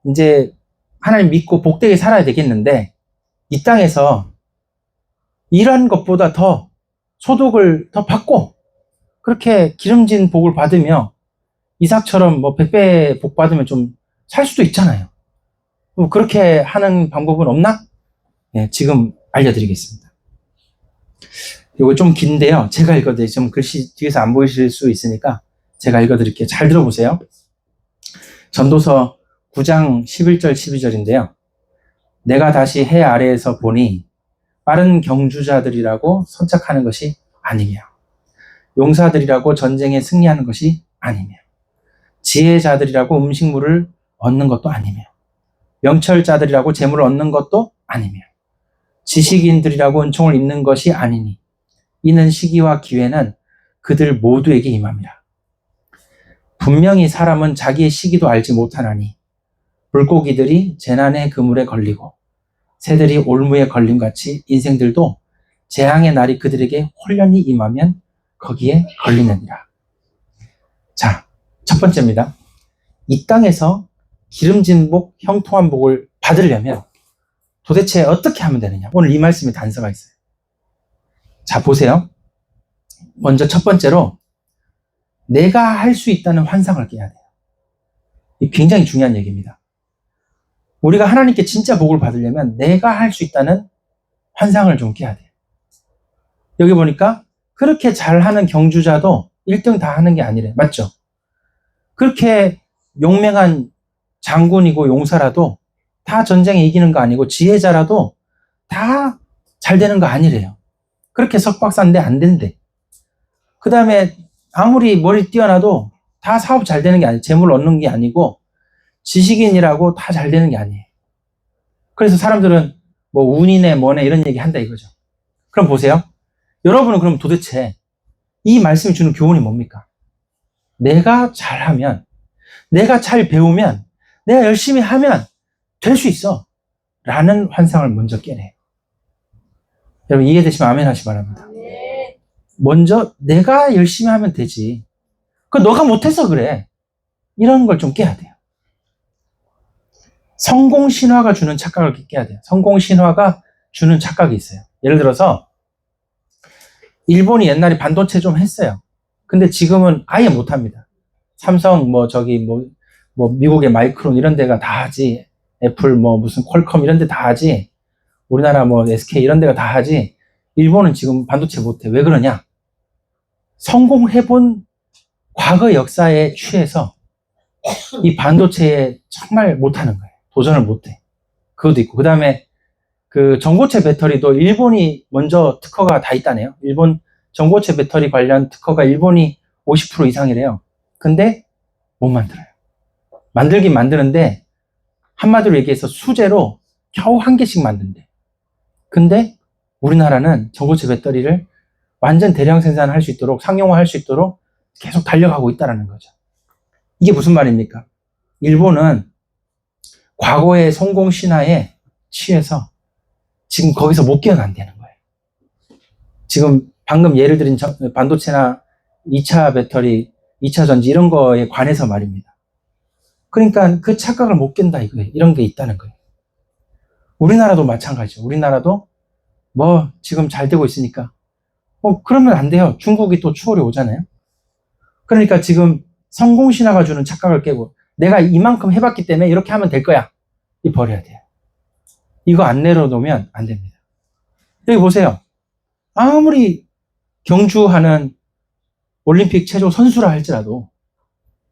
[SPEAKER 1] 이제 하나님 믿고 복되게 살아야 되겠는데 이 땅에서 일한 것보다 더 소득을 더 받고 그렇게 기름진 복을 받으며 이삭처럼 뭐 100배 복 받으면 좀 살 수도 있잖아요. 그렇게 하는 방법은 없나? 네, 지금 알려드리겠습니다. 이거 좀 긴데요. 제가 읽어드릴게요. 좀 글씨 뒤에서 안 보이실 수 있으니까 제가 읽어드릴게요. 잘 들어보세요. 전도서 9장 11절 12절인데요. 내가 다시 해 아래에서 보니 빠른 경주자들이라고 선착하는 것이 아니며 용사들이라고 전쟁에 승리하는 것이 아니며 지혜자들이라고 음식물을 얻는 것도 아니며 명철자들이라고 재물을 얻는 것도 아니며 지식인들이라고 은총을 입는 것이 아니니 이는 시기와 기회는 그들 모두에게 임함이라. 분명히 사람은 자기의 시기도 알지 못하나니 물고기들이 재난의 그물에 걸리고 새들이 올무에 걸림같이 인생들도 재앙의 날이 그들에게 홀연히 임하면 거기에 걸리느니라. 자, 첫 번째입니다. 이 땅에서 기름진 복, 형통한 복을 받으려면 도대체 어떻게 하면 되느냐? 오늘 이 말씀에 단서가 있어요. 자, 보세요. 먼저 첫 번째로 내가 할 수 있다는 환상을 깨야 돼요. 이 굉장히 중요한 얘기입니다. 우리가 하나님께 진짜 복을 받으려면 내가 할 수 있다는 환상을 좀 깨야 돼요. 여기 보니까 그렇게 잘하는 경주자도 1등 다 하는 게 아니래. 맞죠? 그렇게 용맹한 장군이고 용사라도 다 전쟁에 이기는 거 아니고 지혜자라도 다 잘 되는 거 아니래요. 그렇게 석박사인데 안 된대. 그 다음에 아무리 머리 뛰어나도 다 사업 잘 되는 게 아니에요. 재물 얻는 게 아니고 지식인이라고 다 잘 되는 게 아니에요. 그래서 사람들은 뭐 운이네 뭐네 이런 얘기 한다 이거죠. 그럼 보세요. 여러분은 그럼 도대체 이 말씀이 주는 교훈이 뭡니까? 내가 잘하면, 내가 잘 배우면, 내가 열심히 하면 될 수 있어 라는 환상을 먼저 깨내요. 여러분 이해되시면 아멘 하시 바랍니다. 먼저 내가 열심히 하면 되지. 너가 못해서 그래. 이런 걸 좀 깨야 돼요. 성공신화가 주는 착각을 깨야 돼요. 성공신화가 주는 착각이 있어요. 예를 들어서 일본이 옛날에 반도체 좀 했어요. 근데 지금은 아예 못합니다. 삼성 미국의 마이크론 이런 데가 다 하지. 애플 무슨 퀄컴 이런 데 다 하지. 우리나라 SK 이런 데가 다 하지. 일본은 지금 반도체 못해. 왜 그러냐? 성공해본 과거 역사에 취해서 이 반도체에 정말 못하는 거예요. 도전을 못해. 그것도 있고. 그 다음에 그 전고체 배터리도 일본이 먼저 특허가 다 있다네요. 일본 전고체 배터리 관련 특허가 일본이 50% 이상이래요. 근데 못 만들어요. 만들긴 만드는데 한마디로 얘기해서 수제로 겨우 한 개씩 만든대. 근데 우리나라는 전고체 배터리를 완전 대량 생산할 수 있도록, 상용화할 수 있도록 계속 달려가고 있다는 거죠. 이게 무슨 말입니까? 일본은 과거의 성공 신화에 취해서 지금 거기서 못 깨어난다는 거예요. 지금 방금 예를 들인 반도체나 2차 배터리, 2차 전지 이런 거에 관해서 말입니다. 그러니까 그 착각을 못 깬다 이거예요. 이런 게 있다는 거예요. 우리나라도 마찬가지죠. 우리나라도 뭐 지금 잘 되고 있으니까 그러면 안 돼요. 중국이 또 추월이 오잖아요. 그러니까 지금 성공 신화가 주는 착각을 깨고 내가 이만큼 해봤기 때문에 이렇게 하면 될 거야. 이 버려야 돼요. 이거 안 내려놓으면 안 됩니다. 여기 보세요. 아무리 경주하는 올림픽 체조 선수라 할지라도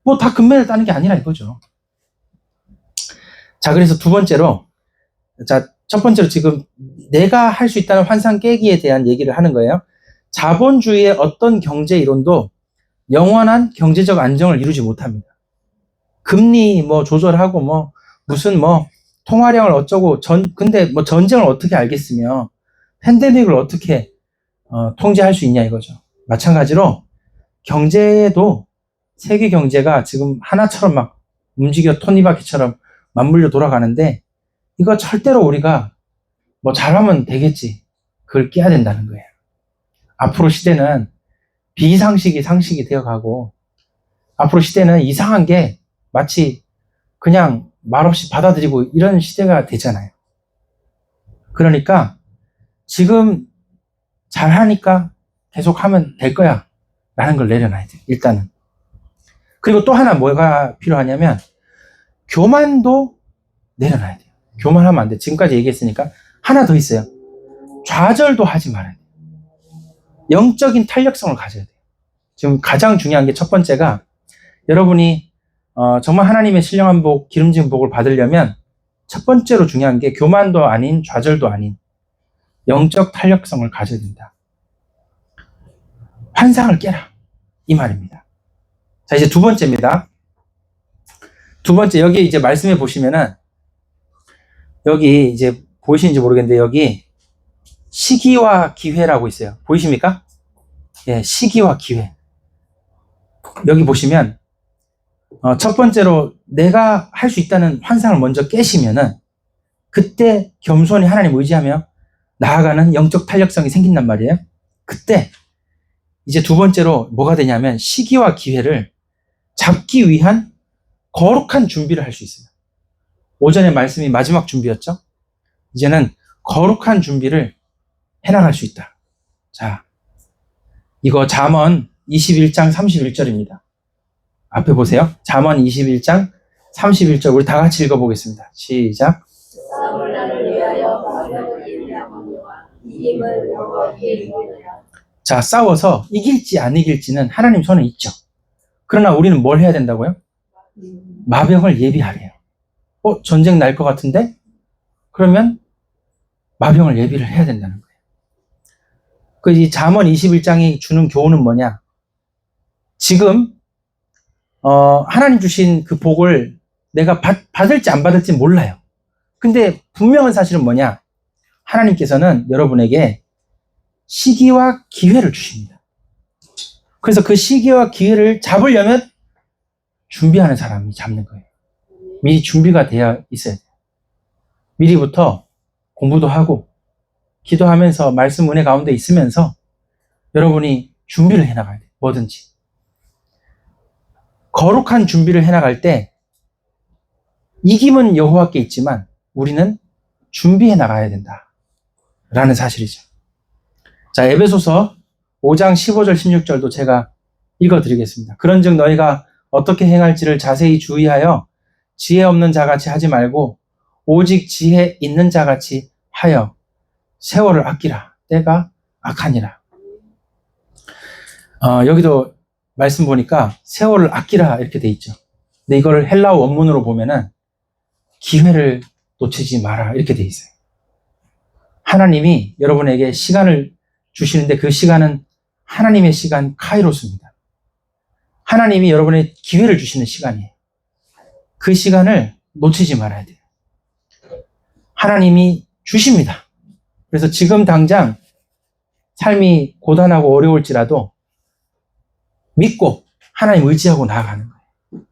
[SPEAKER 1] 뭐 다 금메달 따는 게 아니라 이거죠. 자, 그래서 두 번째로, 자, 첫 번째로 지금 내가 할 수 있다는 환상 깨기에 대한 얘기를 하는 거예요. 자본주의의 어떤 경제 이론도 영원한 경제적 안정을 이루지 못합니다. 금리 뭐 조절하고 뭐 무슨 뭐 통화량을 어쩌고 근데 뭐 전쟁을 어떻게 알겠으며 팬데믹을 어떻게 통제할 수 있냐 이거죠. 마찬가지로 경제에도 세계 경제가 지금 하나처럼 막 움직여 톱니바퀴처럼 맞물려 돌아가는데 이거 절대로 우리가 뭐 잘하면 되겠지. 그걸 깨야 된다는 거예요. 앞으로 시대는 비상식이 상식이 되어가고 앞으로 시대는 이상한 게 마치 그냥 말없이 받아들이고 이런 시대가 되잖아요. 그러니까 지금 잘하니까 계속 하면 될 거야 라는 걸 내려놔야 돼요. 일단은. 그리고 또 하나 뭐가 필요하냐면 교만도 내려놔야 돼요. 교만하면 안 돼. 지금까지 얘기했으니까 하나 더 있어요. 좌절도 하지 말아야 돼요. 영적인 탄력성을 가져야 돼요. 지금 가장 중요한 게 첫 번째가 여러분이 정말 하나님의 신령한 복, 기름진 복을 받으려면 첫 번째로 중요한 게 교만도 아닌 좌절도 아닌 영적 탄력성을 가져야 된다. 환상을 깨라. 이 말입니다. 자, 이제 두 번째입니다. 두 번째, 여기 이제 말씀해 보시면은 여기 이제 보이시는지 모르겠는데 여기 시기와 기회라고 있어요. 보이십니까? 예, 시기와 기회. 여기 보시면 첫 번째로 내가 할 수 있다는 환상을 먼저 깨시면은 그때 겸손히 하나님 의지하며 나아가는 영적 탄력성이 생긴단 말이에요. 그때 이제 두 번째로 뭐가 되냐면 시기와 기회를 잡기 위한 거룩한 준비를 할 수 있어요. 오전에 말씀이 마지막 준비였죠? 이제는 거룩한 준비를 해나갈 수 있다. 자, 이거 잠언 21장 31절입니다. 앞에 보세요. 잠언 21장 31절 우리 다 같이 읽어보겠습니다. 시작.
[SPEAKER 2] 싸움을 나를 위하여 마음을 예비하거니와 이김을 여호와께 이르리라.
[SPEAKER 1] 자, 싸워서 이길지 안 이길지는 하나님 손에 있죠. 그러나 우리는 뭘 해야 된다고요? 마병을 예비하래요. 전쟁 날 것 같은데? 그러면 마병을 예비를 해야 된다는 거예요. 이 잠언 21장이 주는 교훈은 뭐냐? 지금 하나님 주신 그 복을 내가 받을지 안 받을지 몰라요. 근데 분명한 사실은 뭐냐? 하나님께서는 여러분에게 시기와 기회를 주십니다. 그래서 그 시기와 기회를 잡으려면 준비하는 사람이 잡는 거예요. 미리 준비가 되어 있어야 돼요. 미리부터 공부도 하고 기도하면서 말씀 은혜 가운데 있으면서 여러분이 준비를 해나가야 돼요. 뭐든지. 거룩한 준비를 해나갈 때 이김은 여호와께 있지만 우리는 준비해 나가야 된다. 라는 사실이죠. 자, 에베소서 5장 15절 16절도 제가 읽어드리겠습니다. 그런즉 너희가 어떻게 행할지를 자세히 주의하여 지혜 없는 자같이 하지 말고 오직 지혜 있는 자같이 하여 세월을 아끼라. 때가 악하니라. 여기도 말씀 보니까 세월을 아끼라 이렇게 돼 있죠. 근데 이걸 헬라어 원문으로 보면은 기회를 놓치지 마라 이렇게 돼 있어요. 하나님이 여러분에게 시간을 주시는데 그 시간은 하나님의 시간 카이로스입니다. 하나님이 여러분의 기회를 주시는 시간이에요. 그 시간을 놓치지 말아야 돼요. 하나님이 주십니다. 그래서 지금 당장 삶이 고단하고 어려울지라도 믿고 하나님 의지하고 나아가는 거예요.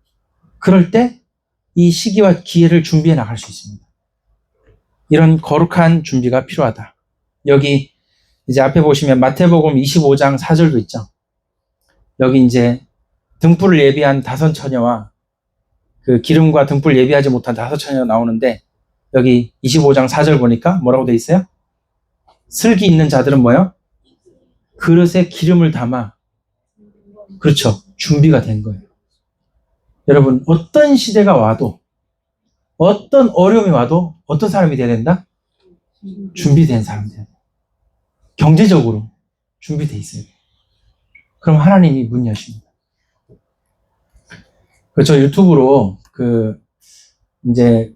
[SPEAKER 1] 그럴 때 이 시기와 기회를 준비해 나갈 수 있습니다. 이런 거룩한 준비가 필요하다. 여기 이제 앞에 보시면 마태복음 25장 4절도 있죠. 여기 이제 등불을 예비한 5 처녀와 그 기름과 등불 예비하지 못한 5 처녀가 나오는데 여기 25장 4절 보니까 뭐라고 돼 있어요? 슬기 있는 자들은 뭐요? 그릇에 기름을 담아. 그렇죠. 준비가 된 거예요. 여러분, 어떤 시대가 와도, 어떤 어려움이 와도 어떤 사람이 돼야 된다? 준비된 사람이 돼야 된다. 경제적으로 준비돼 있어요. 그럼 하나님이 문 여십니다. 저 유튜브로 이제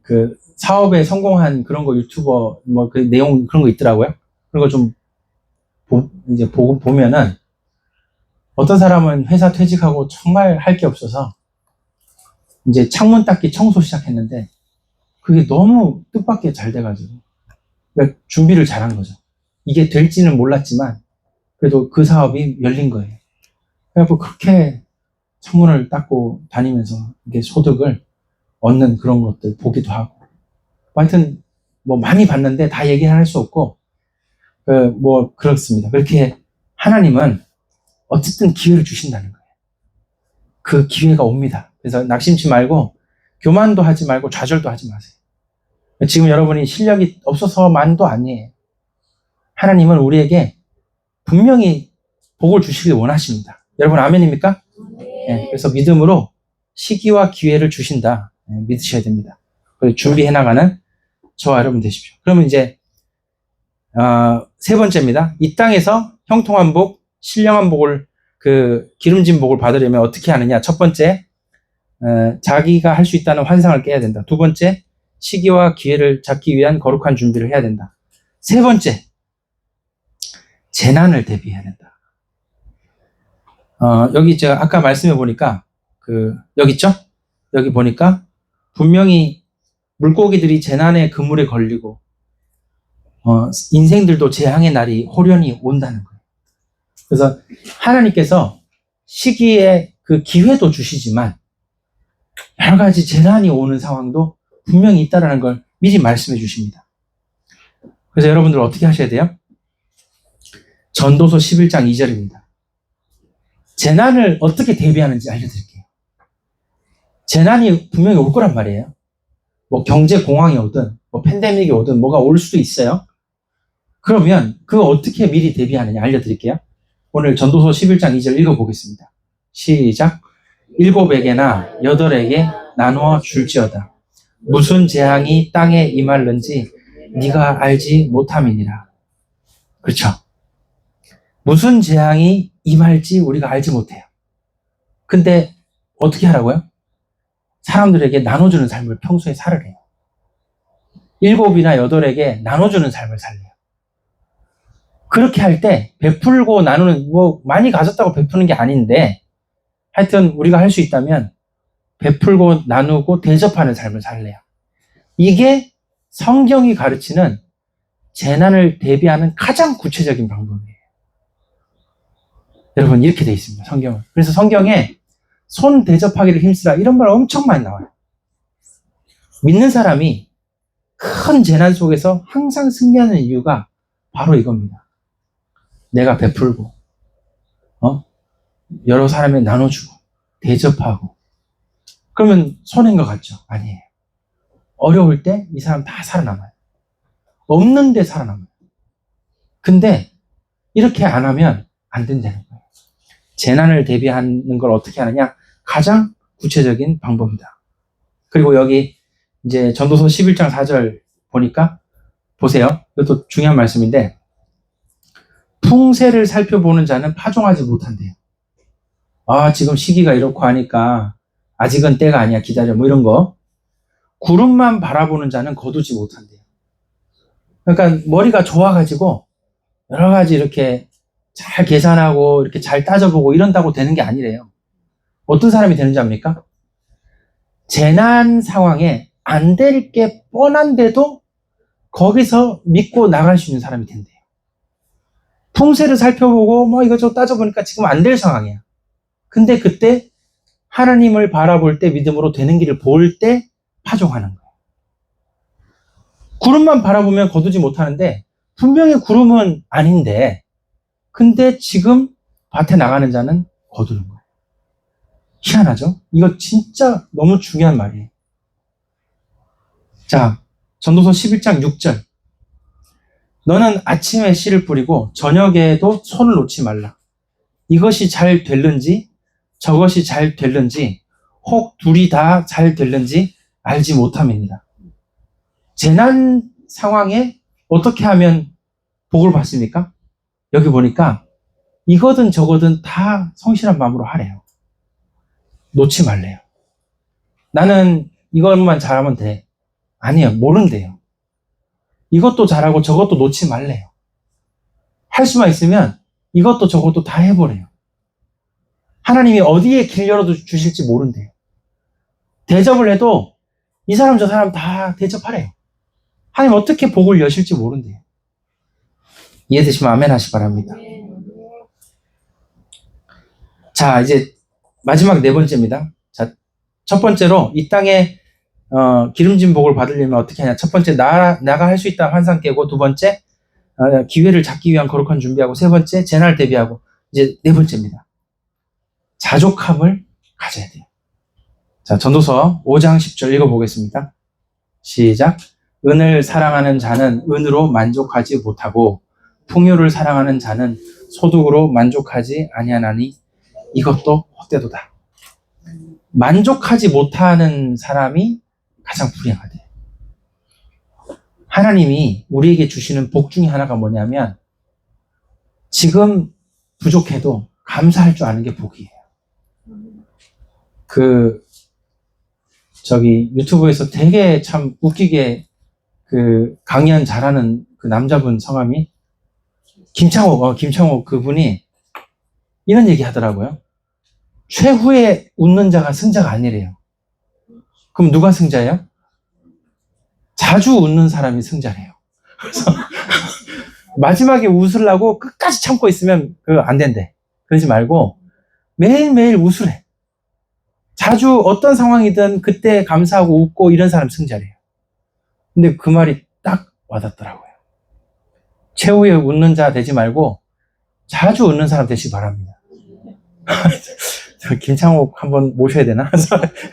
[SPEAKER 1] 사업에 성공한 그런 거 유튜버 그 내용 그런 거 있더라고요. 그런 거 좀 이제 보면은 어떤 사람은 회사 퇴직하고 정말 할 게 없어서 이제 창문 닦기 청소 시작했는데 그게 너무 뜻밖의 잘 돼가지고 그러니까 준비를 잘한 거죠. 이게 될지는 몰랐지만 그래도 그 사업이 열린 거예요. 그래서 그렇게 창문을 닦고 다니면서 이게 소득을 얻는 그런 것들 보기도 하고 하여튼 뭐 많이 봤는데 다 얘기는 할 수 없고 뭐 그렇습니다. 그렇게 하나님은 어쨌든 기회를 주신다는 거예요. 그 기회가 옵니다. 그래서 낙심치 말고 교만도 하지 말고 좌절도 하지 마세요. 지금 여러분이 실력이 없어서만도 아니에요. 하나님은 우리에게 분명히 복을 주시길 원하십니다. 여러분 아멘입니까? 네, 그래서 믿음으로 시기와 기회를 주신다. 네, 믿으셔야 됩니다. 그래서 준비해 나가는 저와 여러분 되십시오. 그러면 이제 3번째입니다. 이 땅에서 형통한 복, 신령한 복을 기름진 복을 받으려면 어떻게 하느냐? 첫 번째, 자기가 할 수 있다는 환상을 깨야 된다. 두 번째, 시기와 기회를 잡기 위한 거룩한 준비를 해야 된다. 세 번째, 재난을 대비해야 된다. 여기 제가 아까 말씀해 보니까 여기 있죠? 여기 보니까 분명히 물고기들이 재난의 그물에 걸리고 인생들도 재앙의 날이 호련히 온다는 거예요. 그래서 하나님께서 시기에 그 기회도 주시지만 여러 가지 재난이 오는 상황도 분명히 있다는 걸 미리 말씀해 주십니다. 그래서 여러분들 어떻게 하셔야 돼요? 전도서 11장 2절입니다. 재난을 어떻게 대비하는지 알려드릴게요. 재난이 분명히 올 거란 말이에요. 뭐 경제 공황이 오든 뭐 팬데믹이 오든 뭐가 올 수도 있어요. 그러면 그거 어떻게 미리 대비하느냐 알려드릴게요. 오늘 전도서 11장 2절 읽어보겠습니다. 시작. 7에게나 8에게 나누어 줄지어다. 무슨 재앙이 땅에 임할는지 네가 알지 못함이니라. 그렇죠? 무슨 재앙이 임할지 우리가 알지 못해요. 근데 어떻게 하라고요? 사람들에게 나눠주는 삶을 평소에 살으래요. 7이나 8에게 나눠주는 삶을 살래요. 그렇게 할 때 베풀고 나누는 뭐 많이 가졌다고 베푸는 게 아닌데 하여튼 우리가 할 수 있다면 베풀고 나누고 대접하는 삶을 살래요. 이게 성경이 가르치는 재난을 대비하는 가장 구체적인 방법이에요. 여러분 이렇게 돼 있습니다. 성경은. 그래서 성경에 손 대접하기를 힘쓰라 이런 말 엄청 많이 나와요. 믿는 사람이 큰 재난 속에서 항상 승리하는 이유가 바로 이겁니다. 내가 베풀고 여러 사람에 나눠주고 대접하고 그러면 손해인 것 같죠? 아니에요. 어려울 때 이 사람 다 살아남아요. 없는데 살아남아요. 근데 이렇게 안 하면 안 된다는 거예요. 재난을 대비하는 걸 어떻게 하느냐? 가장 구체적인 방법이다. 그리고 여기 이제 전도서 11장 4절 보니까 보세요. 이것도 중요한 말씀인데 풍세를 살펴보는 자는 파종하지 못한대요. 지금 시기가 이렇고 하니까 아직은 때가 아니야. 기다려. 뭐 이런 거. 구름만 바라보는 자는 거두지 못한대요. 그러니까 머리가 좋아가지고 여러 가지 이렇게 잘 계산하고 이렇게 잘 따져보고 이런다고 되는 게 아니래요. 어떤 사람이 되는지 압니까? 재난 상황에 안 될 게 뻔한데도 거기서 믿고 나갈 수 있는 사람이 된대요. 풍세를 살펴보고 뭐 이것저것 따져보니까 지금 안 될 상황이야. 근데 그때 하나님을 바라볼 때 믿음으로 되는 길을 볼 때 파종하는 거예요. 구름만 바라보면 거두지 못하는데 분명히 구름은 아닌데 근데 지금 밭에 나가는 자는 거두는 거예요. 희한하죠? 이거 진짜 너무 중요한 말이에요. 자, 전도서 11장 6절. 너는 아침에 씨를 뿌리고 저녁에도 손을 놓지 말라. 이것이 잘 될는지 저것이 잘 될는지 혹 둘이 다 잘 될는지 알지 못함이니라. 재난 상황에 어떻게 하면 복을 받습니까? 여기 보니까 이거든 저거든 다 성실한 마음으로 하래요. 놓지 말래요. 나는 이것만 잘하면 돼. 아니에요. 모른대요. 이것도 잘하고 저것도 놓지 말래요. 할 수만 있으면 이것도 저것도 다 해보래요. 하나님이 어디에 길 열어주실지 모른대요. 대접을 해도 이 사람 저 사람 다 대접하래요. 하나님 어떻게 복을 여실지 모른대요. 이해되시면 아멘 하시 바랍니다. 자, 이제 마지막 네 번째입니다. 자, 첫 번째로 이 땅에 기름진 복을 받으려면 어떻게 하냐. 첫 번째, 나가 할 수 있다 환상 깨고, 두 번째, 기회를 잡기 위한 거룩한 준비하고, 세 번째, 재날 대비하고, 이제 네 번째입니다. 자족함을 가져야 돼요. 자, 전도서 5장 10절 읽어보겠습니다. 시작. 은을 사랑하는 자는 은으로 만족하지 못하고 풍요를 사랑하는 자는 소득으로 만족하지 아니하나니 이것도 헛되도다. 만족하지 못하는 사람이 가장 불행하대요. 하나님이 우리에게 주시는 복 중에 하나가 뭐냐면 지금 부족해도 감사할 줄 아는 게 복이에요. 유튜브에서 되게 참 웃기게 강연 잘하는 그 남자분 성함이 김창옥 그분이 이런 얘기 하더라고요. 최후에 웃는 자가 승자가 아니래요. 그럼 누가 승자예요? 자주 웃는 사람이 승자래요. 그래서 마지막에 웃으려고 끝까지 참고 있으면 그거 안 된대. 그러지 말고 매일매일 웃으래. 자주 어떤 상황이든 그때 감사하고 웃고 이런 사람 승자래요. 근데 그 말이 딱 와닿더라고요. 최후에 웃는 자 되지 말고 자주 웃는 사람 되시기 바랍니다. 김창옥 한번 모셔야 되나?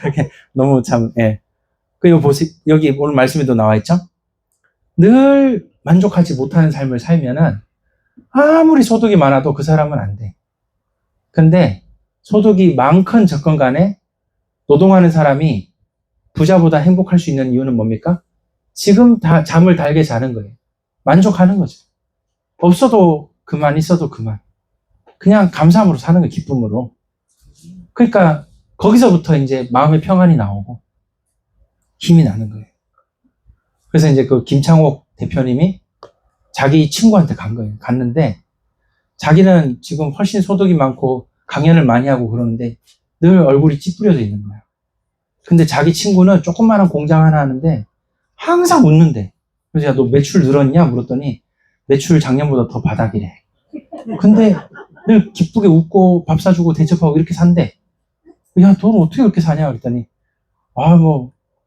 [SPEAKER 1] 이렇게 너무 참, 예. 여기 오늘 말씀에도 나와 있죠? 늘 만족하지 못하는 삶을 살면은 아무리 소득이 많아도 그 사람은 안 돼. 근데 소득이 많건 적건 간에 노동하는 사람이 부자보다 행복할 수 있는 이유는 뭡니까? 지금 다 잠을 달게 자는 거예요. 만족하는 거죠. 없어도 그만, 있어도 그만. 그냥 감사함으로 사는 거예요, 기쁨으로. 그러니까 거기서부터 이제 마음의 평안이 나오고 힘이 나는 거예요. 그래서 이제 그 김창옥 대표님이 자기 친구한테 간 거예요. 갔는데 자기는 지금 훨씬 소득이 많고 강연을 많이 하고 그러는데 늘 얼굴이 찌푸려져 있는 거예요. 근데 자기 친구는 조그마한 공장 하나 하는데 항상 웃는데. 그래서 야, 너 매출 늘었냐? 물었더니 매출 작년보다 더 바닥이래. 근데 늘 기쁘게 웃고 밥 사주고 대접하고 이렇게 산대. 야, 돈 어떻게 그렇게 사냐? 그랬더니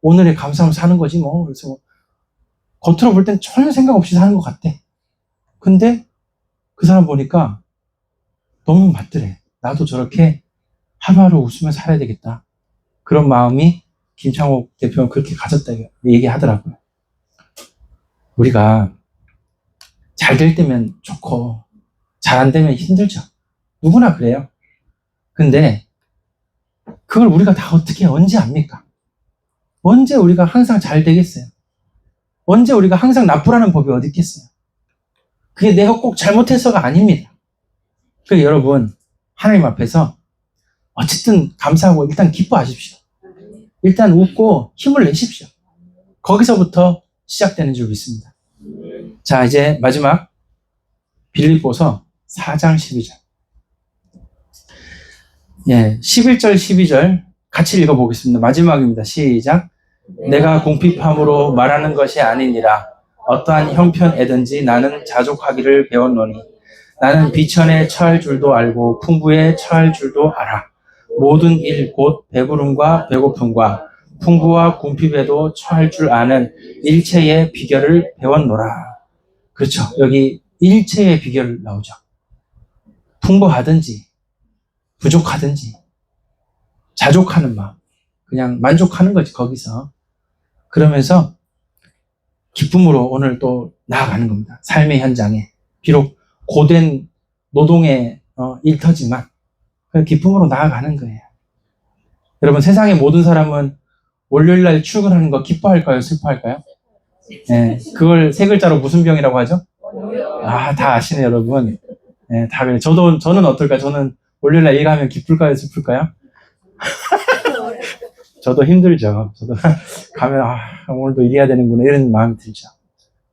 [SPEAKER 1] 오늘의 감사함 사는 거지 뭐. 그래서 겉으로 볼 땐 전혀 생각 없이 사는 것 같대. 근데 그 사람 보니까 너무 맞더래. 나도 저렇게 하루하루 웃으며 살아야 되겠다. 그런 마음이 김창옥 대표는 그렇게 가졌다 얘기하더라고요. 우리가 잘 될 때면 좋고 잘 안 되면 힘들죠. 누구나 그래요. 근데 그걸 우리가 다 어떻게 언제 압니까? 언제 우리가 항상 잘 되겠어요? 언제 우리가 항상 나쁘라는 법이 어디 있겠어요? 그게 내가 꼭 잘못해서가 아닙니다. 그러니까 여러분, 하나님 앞에서 어쨌든 감사하고 일단 기뻐하십시오. 일단 웃고 힘을 내십시오. 거기서부터 시작되는 줄 믿습니다. 자, 이제 마지막 빌립보서 4장 12절. 예, 11절, 12절 같이 읽어보겠습니다. 마지막입니다. 시작. 내가 궁핍함으로 말하는 것이 아니니라. 어떠한 형편에든지 나는 자족하기를 배웠노니 나는 비천에 처할 줄도 알고 풍부에 처할 줄도 알아. 모든 일 곧 배부름과 배고픔과 풍부와 궁핍에도 처할 줄 아는 일체의 비결을 배웠노라. 그렇죠. 여기 일체의 비결 나오죠. 풍부하든지 부족하든지 자족하는 마음, 그냥 만족하는 거지 거기서. 그러면서 기쁨으로 오늘 또 나아가는 겁니다. 삶의 현장에 비록 고된 노동의 일터지만 기쁨으로 나아가는 거예요. 여러분, 세상의 모든 사람은 월요일날 출근하는 거 기뻐할까요? 슬퍼할까요? 네, 그걸 세 글자로 무슨 병이라고 하죠? 아, 다 아시네요, 여러분. 네, 다 그래요. 저는 어떨까요? 저는 월요일날 일하면 기쁠까요? 슬플까요? 저도 힘들죠. 저도 가면, 오늘도 일해야 되는구나, 이런 마음이 들죠.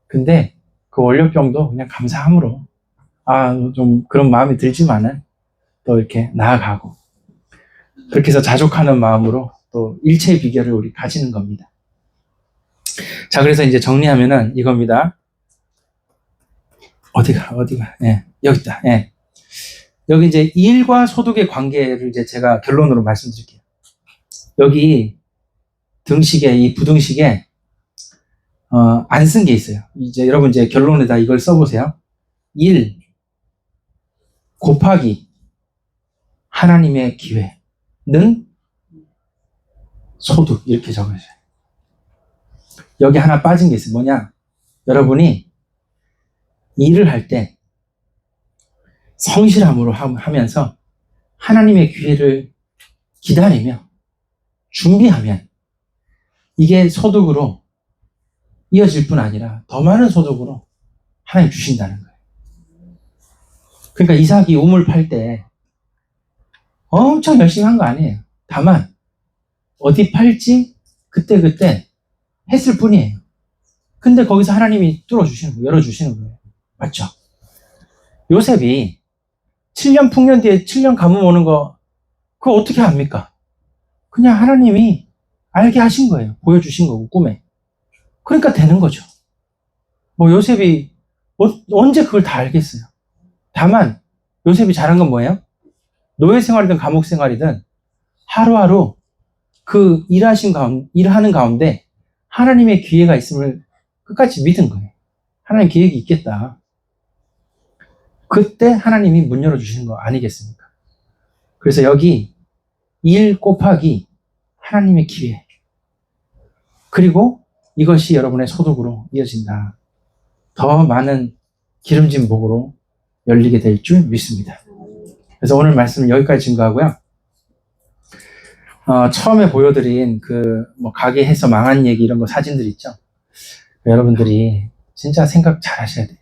[SPEAKER 1] 근데 그 월요병도 그냥 감사함으로, 좀 그런 마음이 들지만은 또 이렇게 나아가고, 그렇게 해서 자족하는 마음으로 또 일체의 비결을 우리 가지는 겁니다. 자, 그래서 이제 정리하면은 이겁니다. 어디가, 예, 여기 있다. 예. 여기 이제 일과 소득의 관계를 이제 제가 결론으로 말씀드릴게요. 여기 등식에, 이 부등식에, 안 쓴 게 있어요. 이제 여러분 이제 결론에다 이걸 써보세요. 1 곱하기 하나님의 기회는 소득, 이렇게 적으세요. 여기 하나 빠진 게 있어요. 뭐냐? 여러분이 일을 할 때 성실함으로 하면서 하나님의 기회를 기다리며 준비하면 이게 소득으로 이어질 뿐 아니라 더 많은 소득으로 하나님 주신다는 거예요. 그러니까 이삭이 우물 팔 때 엄청 열심히 한 거 아니에요. 다만 어디 팔지 그때 했을 뿐이에요. 근데 거기서 하나님이 뚫어주시는 거예요. 열어주시는 거예요. 맞죠? 요셉이 7년 풍년 뒤에 7년 가뭄 오는 거 그거 어떻게 합니까? 그냥 하나님이 알게 하신 거예요. 보여주신 거고 꿈에. 그러니까 되는 거죠. 뭐 요셉이 언제 그걸 다 알겠어요. 다만 요셉이 잘한 건 뭐예요? 노예 생활이든 감옥 생활이든 하루하루 그 일하는 가운데 하나님의 기회가 있음을 끝까지 믿은 거예요. 하나님 계획이 있겠다. 그때 하나님이 문 열어주시는 거 아니겠습니까? 그래서 여기 1 곱하기 하나님의 기회. 그리고 이것이 여러분의 소득으로 이어진다. 더 많은 기름진 복으로 열리게 될 줄 믿습니다. 그래서 오늘 말씀은 여기까지 증거하고요. 처음에 보여드린 가게 해서 망한 얘기 이런 거 사진들 있죠? 여러분들이 진짜 생각 잘 하셔야 돼요.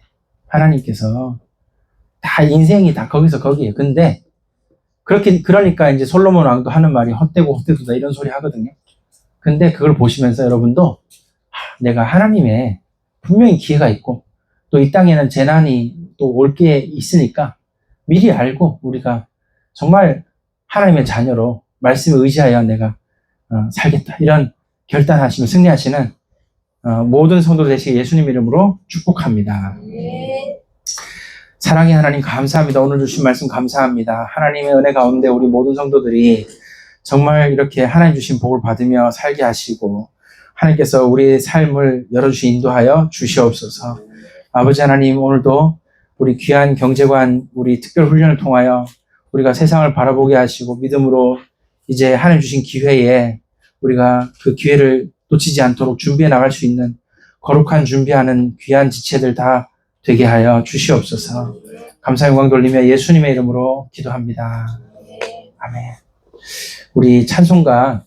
[SPEAKER 1] 하나님께서 다 인생이 다 거기서 거기에요. 근데 그러니까 이제 솔로몬 왕도 하는 말이 헛되고 헛되도다 이런 소리 하거든요. 근데 그걸 보시면서 여러분도 내가 하나님의 분명히 기회가 있고 또 이 땅에는 재난이 또 올 게 있으니까 미리 알고 우리가 정말 하나님의 자녀로 말씀에 의지하여 내가 살겠다. 이런 결단하시면 승리하시는 모든 성도 되시게 예수님 이름으로 축복합니다. 사랑의 하나님 감사합니다. 오늘 주신 말씀 감사합니다. 하나님의 은혜 가운데 우리 모든 성도들이 정말 이렇게 하나님 주신 복을 받으며 살게 하시고 하나님께서 우리의 삶을 열어주시 인도하여 주시옵소서. 아버지 하나님, 오늘도 우리 귀한 경제관 우리 특별 훈련을 통하여 우리가 세상을 바라보게 하시고 믿음으로 이제 하나님 주신 기회에 우리가 그 기회를 놓치지 않도록 준비해 나갈 수 있는 거룩한 준비하는 귀한 지체들 다 되게 하여 주시옵소서. 감사 영광 돌리며 예수님의 이름으로 기도합니다. 아멘. 우리 찬송가